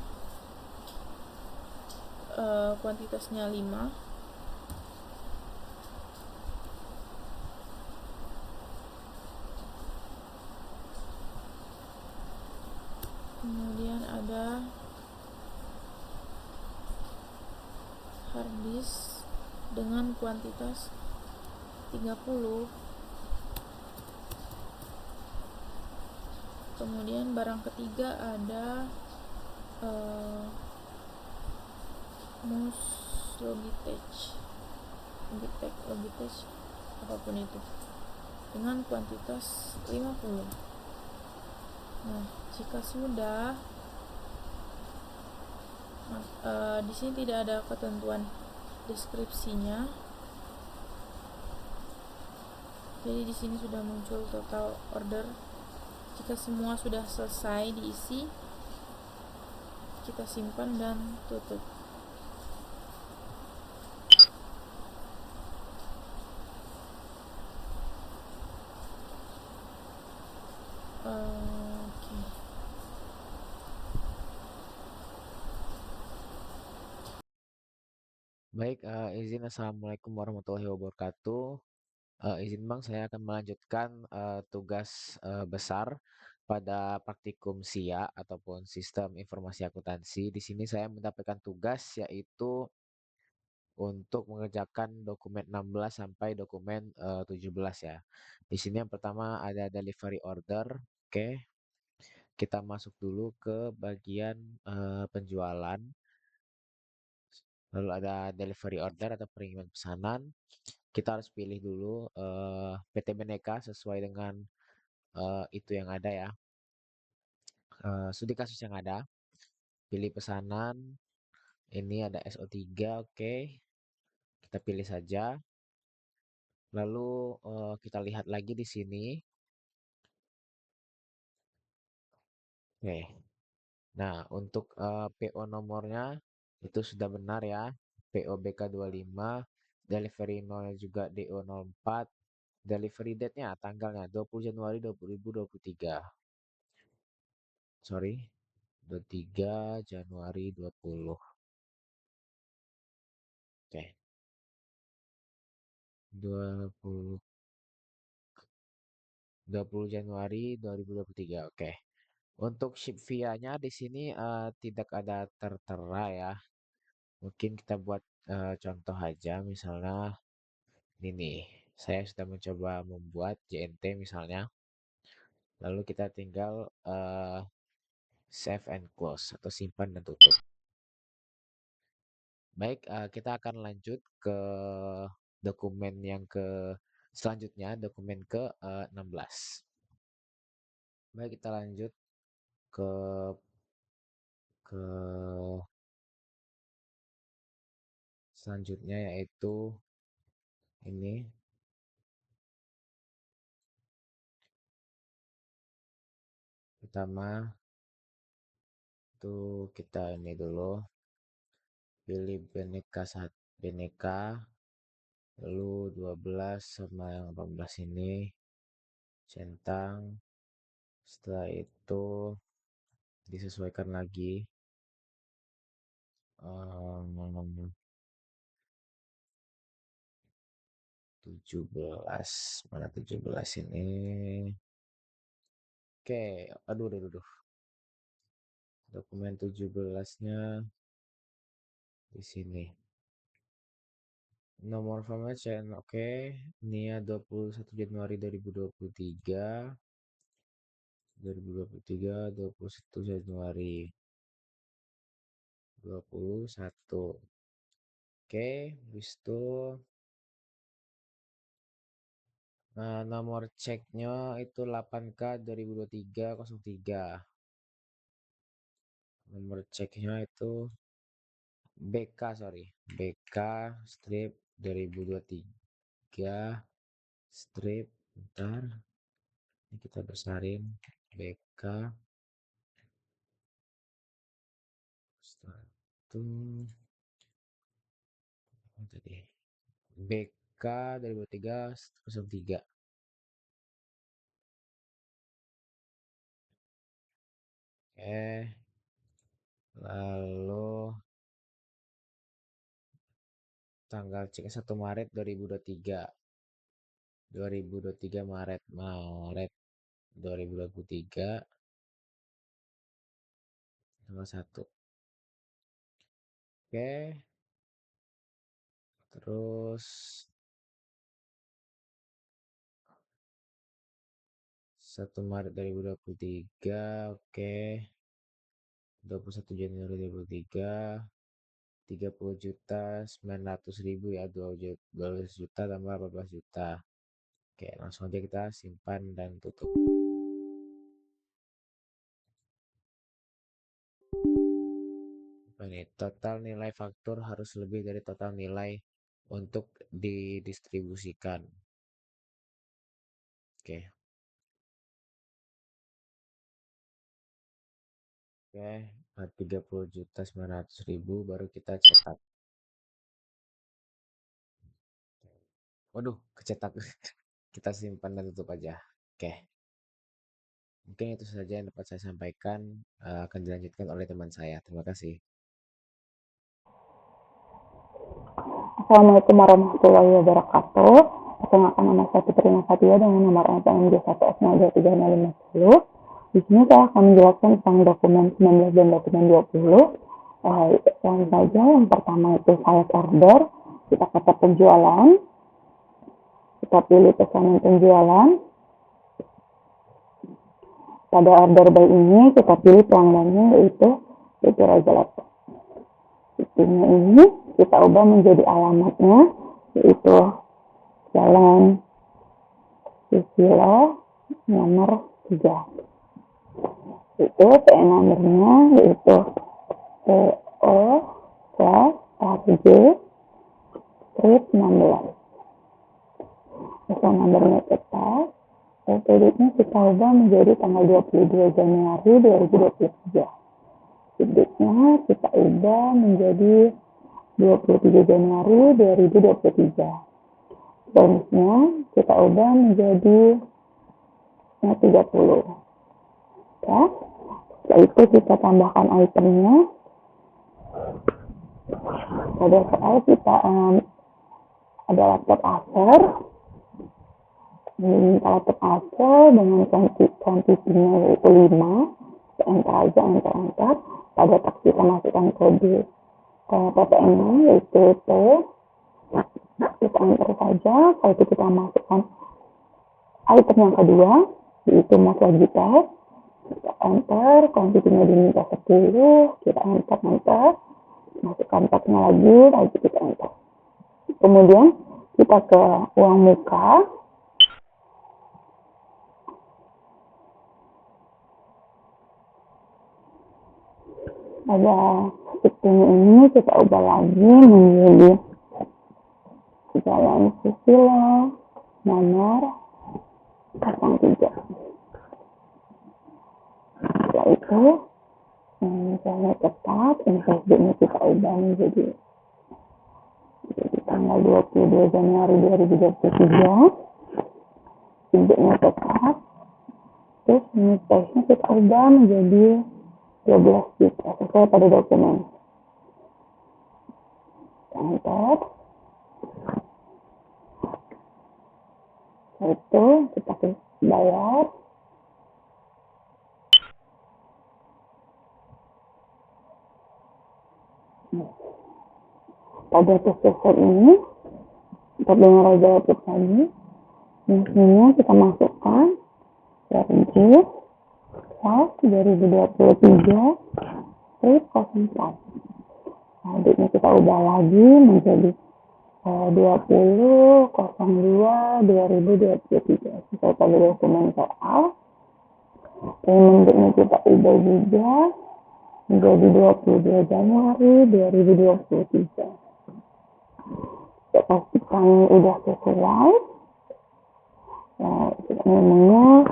kuantitasnya 5. Kemudian ada harddisk dengan kuantitas 30. Kemudian barang ketiga ada mouse Logitech, apapun itu, dengan kuantitas 50. Nah, jika sudah, di sini tidak ada ketentuan deskripsinya. Jadi di sini sudah muncul total order. Jika semua sudah selesai diisi, kita simpan dan tutup. Oke. Baik, izin Assalamualaikum warahmatullahi wabarakatuh. Izin Bang, saya akan melanjutkan tugas besar pada praktikum SIA ataupun Sistem Informasi Akuntansi. Di sini saya mendapatkan tugas yaitu untuk mengerjakan dokumen 16 sampai dokumen 17 ya. Di sini yang pertama ada delivery order, Oke, kita masuk dulu ke bagian penjualan. Lalu ada delivery order atau pengiriman pesanan. Kita harus pilih dulu PT Bhinneka sesuai dengan itu yang ada ya. Studi kasus yang ada. Pilih pesanan. Ini ada SO3, oke. Kita pilih saja. Lalu kita lihat lagi di sini. Oke. Nah, untuk PO nomornya itu sudah benar ya. PO BK25, delivery 0 juga DO04, delivery date-nya tanggalnya 20 Januari 2023. Sorry, 23 Januari 20. Oke. 20 Januari 2023. Oke. Untuk ship via-nya di sini tidak ada tertera ya. Mungkin kita buat contoh aja, misalnya ini nih. Saya sudah mencoba membuat JNT misalnya. Lalu kita tinggal save and close atau simpan dan tutup. Baik, kita akan lanjut ke dokumen yang selanjutnya, dokumen ke-16. Baik, kita lanjut ke selanjutnya, yaitu ini. Pertama itu kita ini dulu pilih Bhinneka, lalu 12 sama yang 18 ini centang. Setelah itu disesuaikan lagi 17, mana 17 ini. Oke, aduh. Dokumen 17-nya di sini. Nomor format chain oke. NIA 21 Januari 2023. 21 Januari 21. Oke, habis itu nomor ceknya itu 8K 2023-03. Nomor ceknya itu BK strip 2023 strip, bentar ini kita besarin, BK itu tadi BK 2023-03. Oke, lalu tanggal cek 1 Maret 2023. 2023 Maret 2023 tanggal 1. Oke. Terus 1 Maret 2023, oke. 21 Januari 2023, 30.900.000 ya, 12 juta tambah 14 juta. Oke, langsung aja kita simpan dan tutup. Ini total nilai faktur harus lebih dari total nilai untuk didistribusikan. Oke. Oke, 30.900.000 baru kita cetak. Waduh, kecetak. Kita simpan dan tutup aja. Oke. Mungkin itu saja yang dapat saya sampaikan, akan dilanjutkan oleh teman saya. Terima kasih. Assalamualaikum warahmatullahi wabarakatuh. Perkenalkan, nama saya Putri Nasatia dengan nomor NPM J1S02350. Di sini saya akan menjelaskan tentang dokumen 19 dan dokumen 20. Yang saja yang pertama itu sales order. Kita kata penjualan. Kita pilih pesanan penjualan. Pada order by ini kita pilih pelanggannya yaitu Raja Laptop. Sistemnya ini kita ubah menjadi alamatnya yaitu Jalan Susilo nomor 3. Itu PN nomornya yaitu PO/RJ strip 16. Asal nomornya cepat. Kreditnya kita ubah menjadi tanggal 22 Januari 2023. Kreditnya kita ubah menjadi 23 Januari 2023. Bonusnya kita ubah menjadi 30. Ya. Setelah itu kita tambahkan itemnya. Pada soal kita ada laptop Acer. Laptop Acer dengan kuantitinya yaitu 5. Kita enter aja, enter. Pada tab kita masukkan kode PPN-nya yaitu P. Kita enter saja. Kalau itu kita masukkan item yang kedua yaitu mouse Logitech. Kita enter, kuantitinya diminta 10. Kita enter. Masukkan tabnya lagi kita enter. Kemudian kita ke uang muka. Pada sistem ini kita ubah lagi menjadi Jalan Susilo nomor 03. Setelah itu misalnya tetap invoice-nya kita ubah menjadi tanggal 22 Januari 2023. Invoice-nya tetap. Terus invoice-nya kita ubah menjadi 12 juta sesuai pada dokumen. Enter. Itu kita klik bayar. Pada proses ini untuk dengan Raja Laptop tadi, misalnya kita masukkan RJ 2023 strip 04. Adiknya kita ubah lagi menjadi 20/02/2023 sesuai pada dokumen soal. Payment-nya kita ubah juga menjadi 22 Januari 2023. Kita pastikan udah sesuai. Kita namanya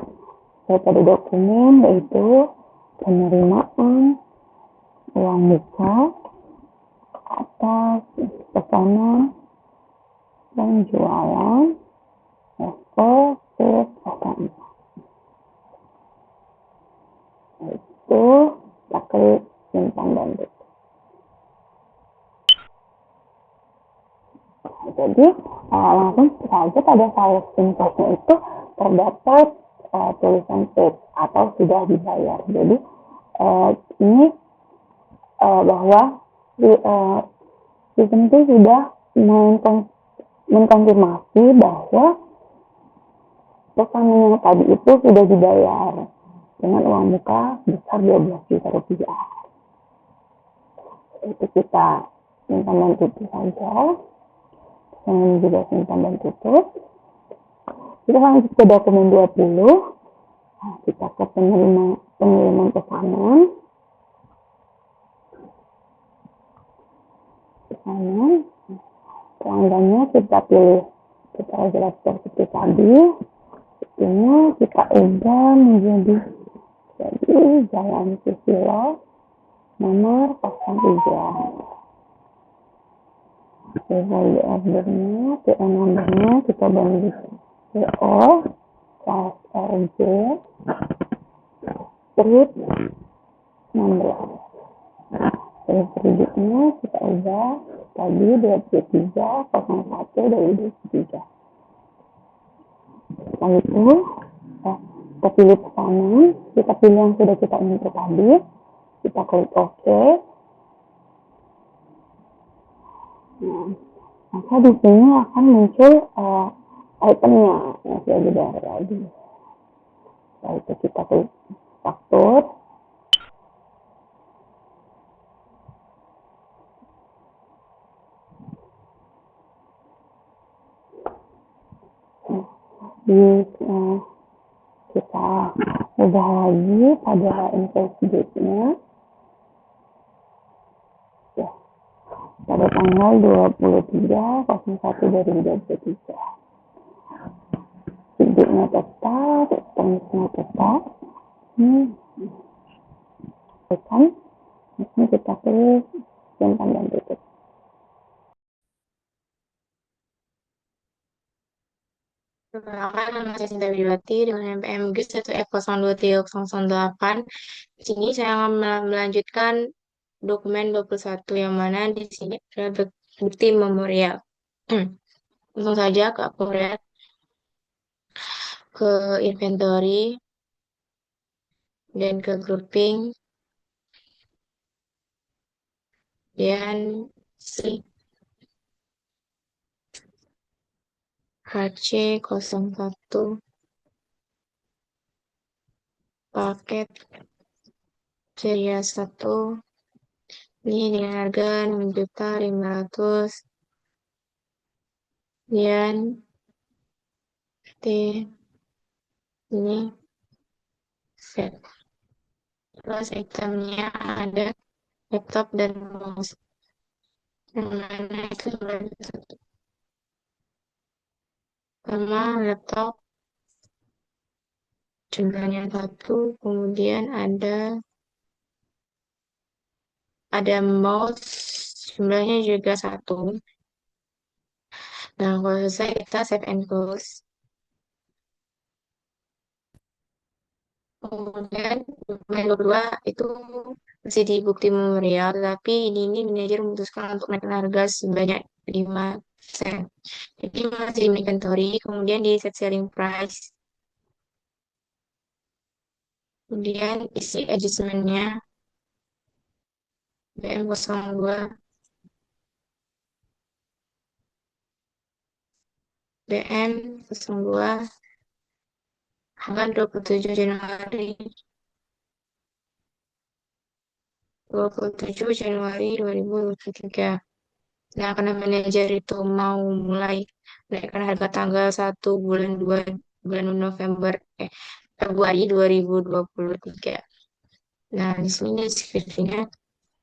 pada dokumen yaitu penerimaan uang muka atas pesanan dan jualan Expo Sales SM. Itu kita klik simpan dan tutup. Jadi langsung saja pada file invoice-nya itu terdapat tulisan paid atau sudah dibayar. Jadi ini bahwa sistem itu sudah mengkonfirmasi bahwa pesanan yang tadi itu sudah dibayar dengan uang muka besar 12 juta rupiah. Itu kita simpan dan tutup saja. Yang juga simpan dan tutup. Kita lanjut ke dokumen 20. Nah, kita ke pengiriman pesanan. Pelanggannya kita pilih, kita jelas seperti tadi. Ini kita ubah menjadi Jalan Susilo nomor 03. Value ordernya, PO nomornya kita bantu PO/RJ strip 16. Kreditnya kita ubah tadi 23/01/2023. Setelah itu kita pilih pesanan, kita pilih yang sudah kita input tadi, kita klik OK. Nah, maka di sini akan muncul itemnya yang sudah dibayar lagi. Setelah itu kita klik faktur. Kita ubah lagi pada invoice date-nya ya, pada tanggal 23/01/2023. Date-nya tetap, tanggalnya tetap. Ini kita tulis simpan dan tutup. Perkenalkan, nama saya Sinta Widiwati dengan NPM GIS 1F023008. Di sini saya akan melanjutkan dokumen 21 yang mana di sini ada bukti memorial. Langsung saja ke Akuret, ke inventory, dan ke grouping, dan HC01 paket ceria 1 ini dengan harga 6.500.000, dan T ini set. Terus itemnya ada laptop dan mouse, yang mana itu satu. Pertama laptop jumlahnya 1, kemudian ada mouse jumlahnya juga 1. Nah, kalau selesai kita save and close. Kemudian dokumen 22 itu masih di bukti memorial, tetapi ini manajer memutuskan untuk menaikkan harga sebanyak 5%. Jadi masih di inventory, kemudian di set selling price. Kemudian isi adjustment-nya BM02 tanggal 27 Januari 2023. Nah, karena manajer itu mau mulai naikkan harga tanggal 1 bulan 2 bulan Februari 2023. Nah, di sini deskripsinya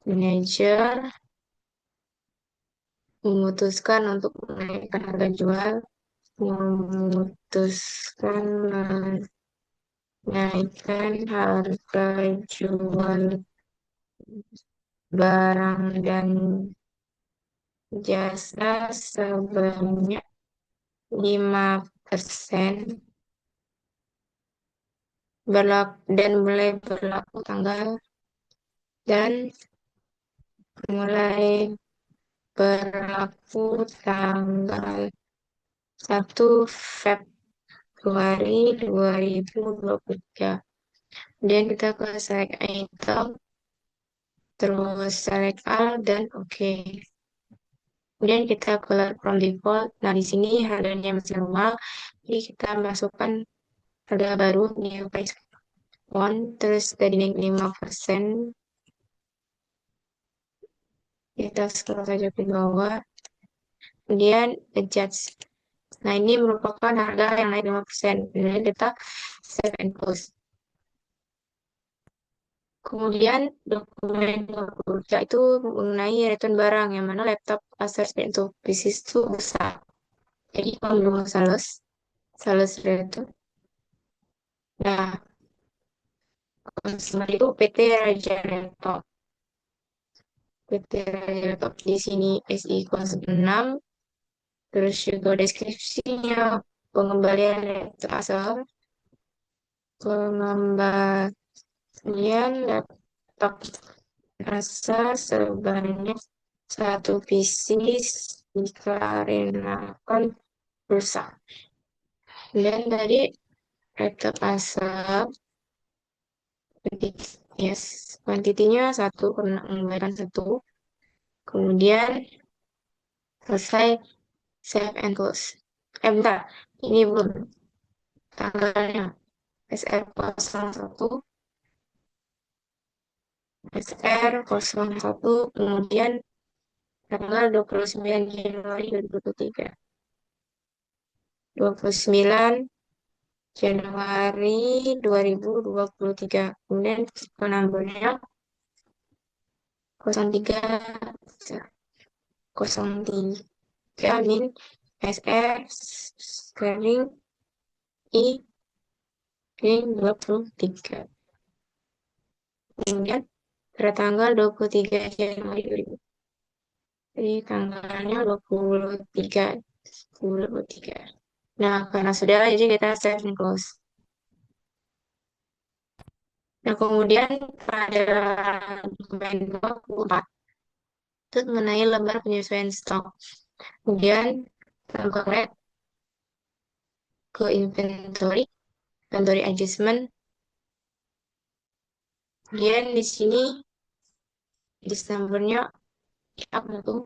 manajer memutuskan untuk menaikkan harga jual, memutuskan menaikkan harga jual barang dan jasa sebanyak 5% dan mulai berlaku tanggal dan mulai berlaku tanggal 1 Februari 2023. Kemudian kita ke select item, terus select all dan oke. Kemudian kita keluar from default. Nah, di sini harganya masih normal. Jadi kita masukkan harga baru new price on, terus tadi naik 5%. Kita scroll saja ke bawah. Kemudian adjust. Nah, ini merupakan harga yang naik 5%. Kemudian kita save and close. Kemudian dokumen 23 itu mengenai return barang, yang mana laptop Acer untuk bisnis itu besar. Jadi kalau belum sales return. Nah, konsumer itu PT Raja Laptop. PT Raja Laptop di sini SI kelas 6. Terus juga deskripsinya pengembalian laptop asal. Pengembalian laptop asal sebanyak 1 PC dikarenakan rusak. Dan tadi laptop asal yes, kuantitinya 1 karena pengembalian 1. Kemudian selesai save and close. Bentar, ini belum tanggalnya SR01 SR01, kemudian tanggal 29 Januari 2023. 29 Januari 2023. Kemudian phone numbernya 03 min SR scaling I ring 23. Kemudian pada tanggal 23 Januari 2023. Jadi tanggalnya 23. Nah, karena sudah, jadi kita save and close. Nah, kemudian pada dokumen 24 itu mengenai lembar penyesuaian stok. Kemudian convert ke inventory adjustment. Kemudian di sini list numbernya min01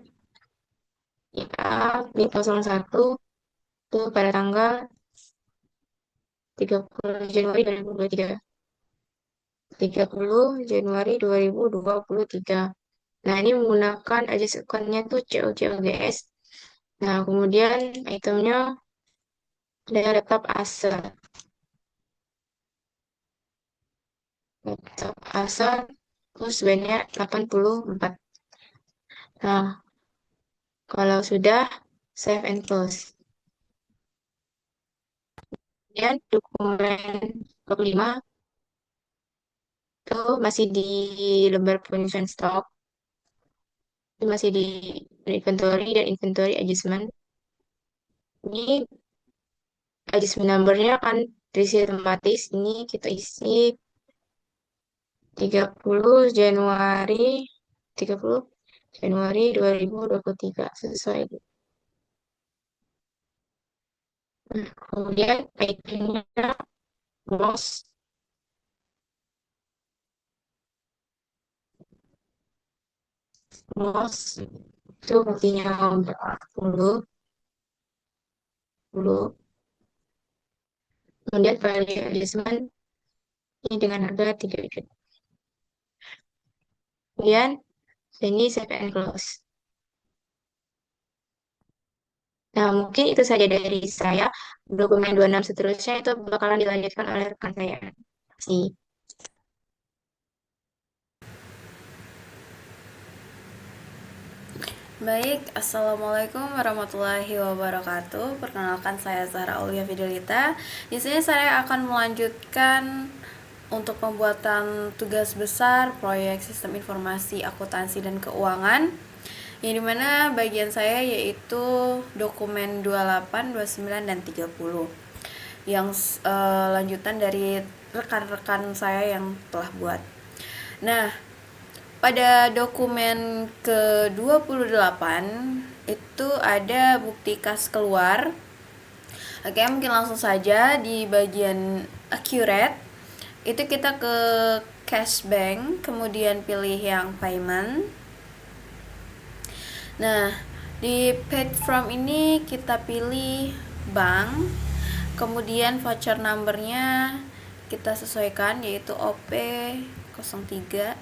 itu pada tanggal 30 Januari 2023. 30 Januari 2023. Nah, ini menggunakan adjust account-nya tuh COGS. Nah, kemudian itemnya ada laptop Acer. Laptop Acer terus bandnya 84. Nah, kalau sudah, save and close. Kemudian dokumen 25 itu masih di lembar penyesuaian stok. Itu masih di inventory dan inventory adjustment. Ini adjustment number-nya akan terisi otomatis. Ini kita isi 30 Januari 2023 sesuai. Nah, kemudian itemnya mouse itu buktinya 40. Kemudian value adjustment ini dengan harga 3 unit. Kemudian ini save and close. Nah, mungkin itu saja dari saya. Dokumen 26 seterusnya itu bakalan dilanjutkan oleh rekan saya. Terima kasih. Baik, Assalamualaikum warahmatullahi wabarakatuh. Perkenalkan, saya Zahra Aulia Fidelita. Di sini saya akan melanjutkan untuk pembuatan tugas besar proyek sistem informasi akuntansi dan keuangan, yang dimana bagian saya yaitu dokumen 28, 29, dan 30 yang lanjutan dari rekan-rekan saya yang telah buat. Nah, pada dokumen ke-28 itu ada bukti kas keluar. Oke, mungkin langsung saja di bagian accurate itu kita ke cash bank, kemudian pilih yang payment. Nah, di paid from ini kita pilih bank, kemudian voucher numbernya kita sesuaikan yaitu OP03.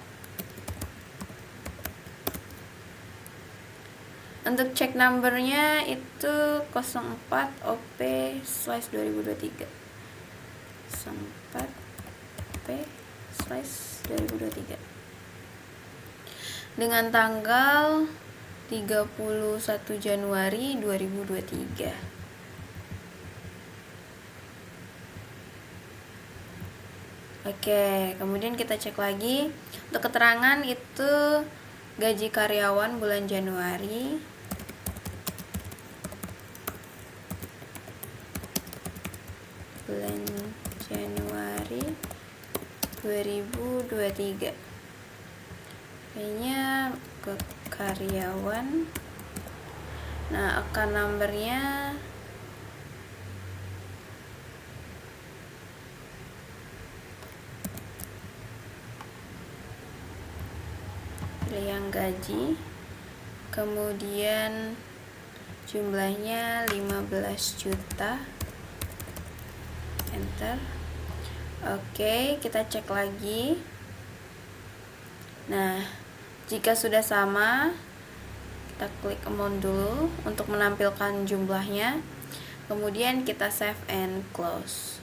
Untuk check numbernya itu 04 OP/2023. 04 OP/2023 dengan tanggal 31 Januari 2023. Oke, kemudian kita cek lagi. Untuk keterangan itu gaji karyawan bulan Januari. Bulan Januari 2023. Kayaknya ke karyawan. Nah, account numbernya pilih yang gaji, kemudian jumlahnya 15 juta, enter. Oke, kita cek lagi. Nah, jika sudah sama, kita klik amount dulu untuk menampilkan jumlahnya. Kemudian kita save and close.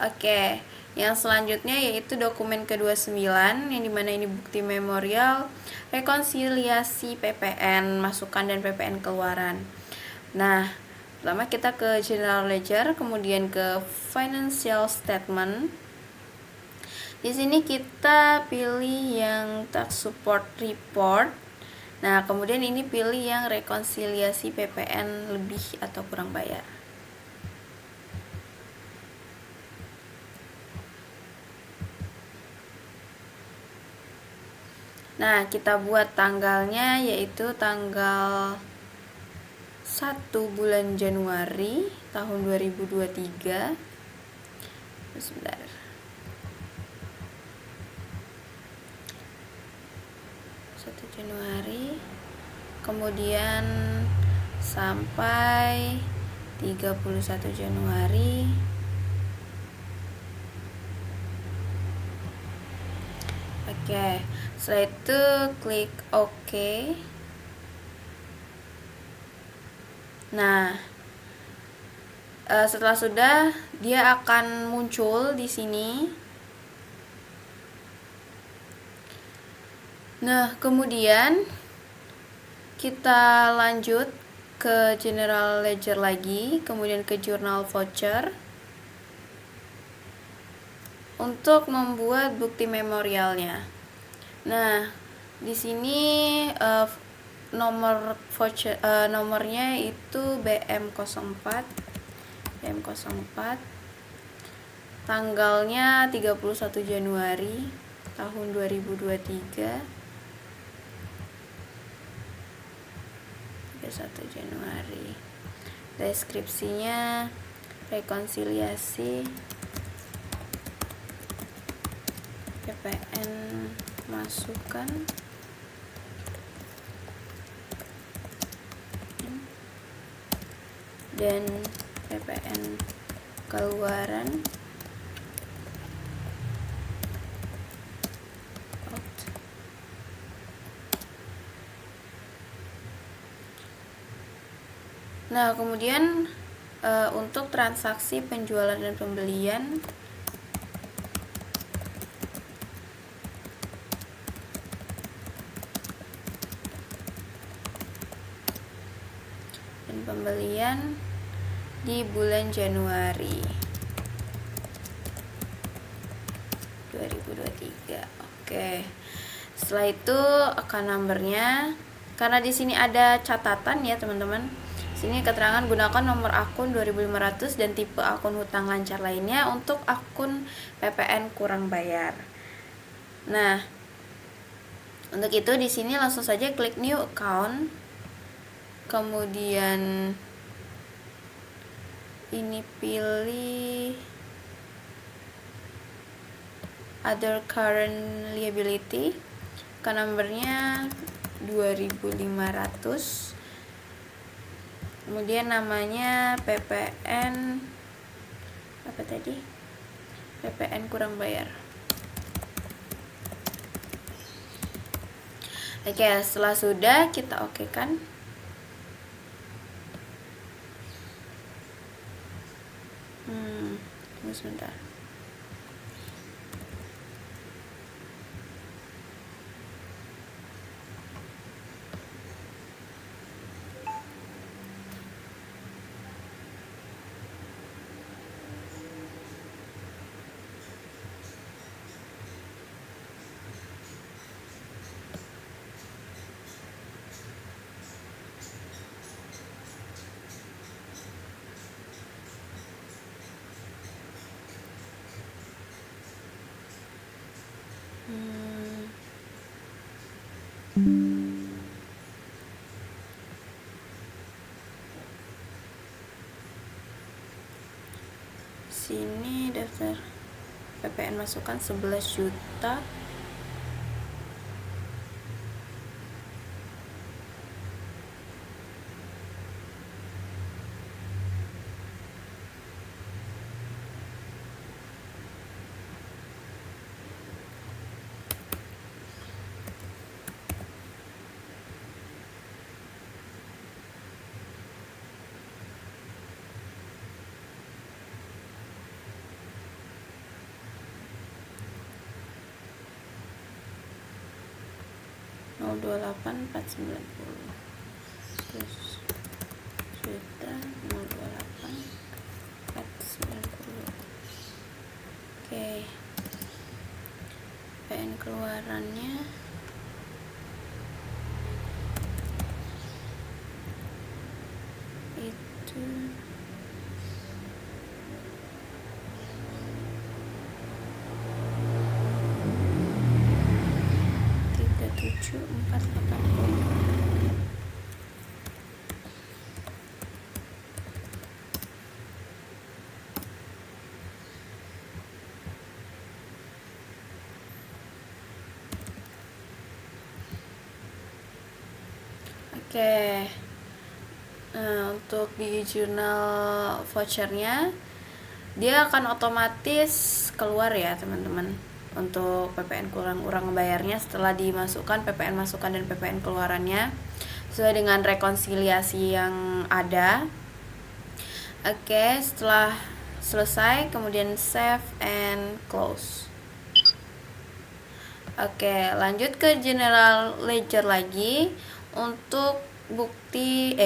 Oke, yang selanjutnya yaitu dokumen ke-29, yang dimana ini bukti memorial, rekonsiliasi PPN masukan dan PPN keluaran. Nah, pertama kita ke general ledger, kemudian ke financial statement. Di sini kita pilih yang tax support report. Nah, kemudian ini pilih yang rekonsiliasi PPN lebih atau kurang bayar. Nah, kita buat tanggalnya yaitu tanggal 1 bulan Januari tahun 2023. Sebentar. Januari, kemudian sampai 31 Januari. Oke, setelah itu klik OK. Nah, setelah sudah, dia akan muncul di sini. Nah, kemudian kita lanjut ke general ledger lagi, kemudian ke journal voucher untuk membuat bukti memorialnya. Nah, di sini nomor voucher nomornya itu BM04. Tanggalnya 31 Januari tahun 2023. 1 Januari. Deskripsinya rekonsiliasi PPN masukan dan PPN keluaran. Nah, kemudian untuk transaksi penjualan dan pembelian, di bulan Januari 2023. Oke. Setelah itu account numbernya, karena di sini ada catatan ya teman-teman. Sini keterangan gunakan nomor akun 2500 dan tipe akun hutang lancar lainnya untuk akun PPN kurang bayar. Nah, untuk itu di sini langsung saja klik new account. Kemudian ini pilih other current liability. Account numbernya 2500. Kemudian namanya PPN apa tadi? PPN kurang bayar. Oke, setelah sudah kita oke kan. Tunggu sebentar. Sini daftar PPN masukan 11 juta. 028.490 juta 028.490. Oke, PN keluarannya itu 37.480. Oke. Nah, untuk di jurnal vouchernya dia akan otomatis keluar ya teman-teman, untuk PPN kurang bayarnya setelah dimasukkan PPN masukan dan PPN keluarannya sesuai dengan rekonsiliasi yang ada. Oke, setelah selesai kemudian save and close. Oke, lanjut ke general ledger lagi untuk bukti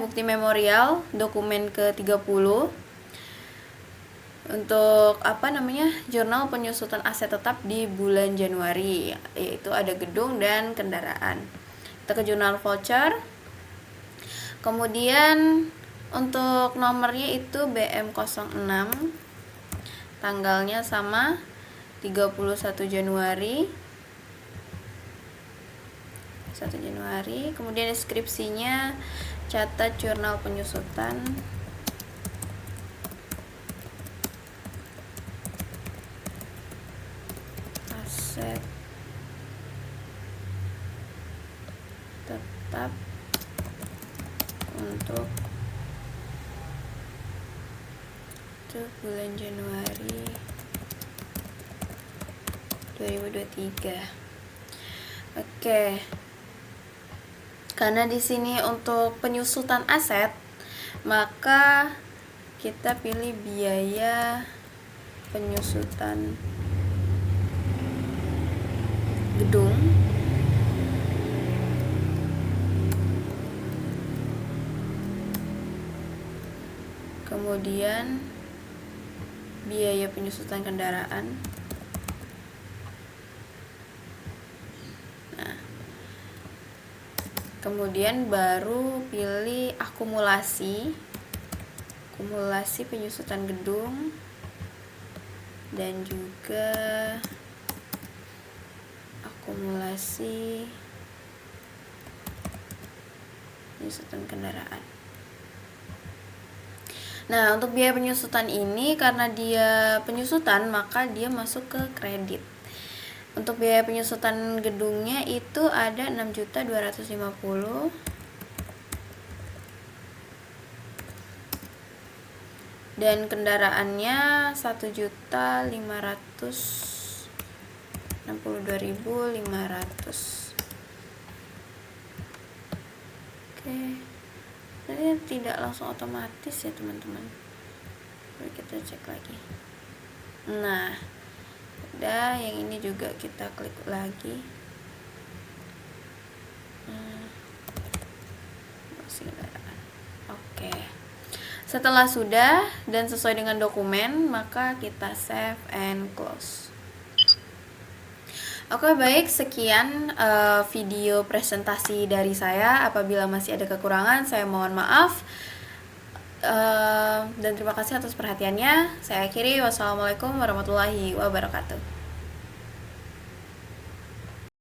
bukti memorial dokumen ke-30 untuk jurnal penyusutan aset tetap di bulan Januari, yaitu ada gedung dan kendaraan. Kita ke jurnal voucher. Kemudian untuk nomornya itu BM06, tanggalnya sama 31 Januari. Kemudian deskripsinya catat jurnal penyusutan aset tetap untuk bulan Januari 2023. Oke. Karena di sini untuk penyusutan aset, maka kita pilih biaya penyusutan gedung. Kemudian biaya penyusutan kendaraan. Kemudian baru pilih akumulasi penyusutan gedung dan juga akumulasi penyusutan kendaraan. Nah, untuk biaya penyusutan ini karena dia penyusutan maka dia masuk ke kredit. Untuk biaya penyusutan gedungnya itu ada 6.250.000. Dan kendaraannya 1.562.500. Oke. Ini tidak langsung otomatis ya teman-teman. Mari kita cek lagi. Nah, udah, yang ini juga kita klik lagi. Oke. Setelah sudah dan sesuai dengan dokumen, maka kita save and close. Oke, baik, sekian video presentasi dari saya. Apabila masih ada kekurangan, saya mohon maaf. Dan terima kasih atas perhatiannya. Saya akhiri. Wassalamualaikum warahmatullahi wabarakatuh.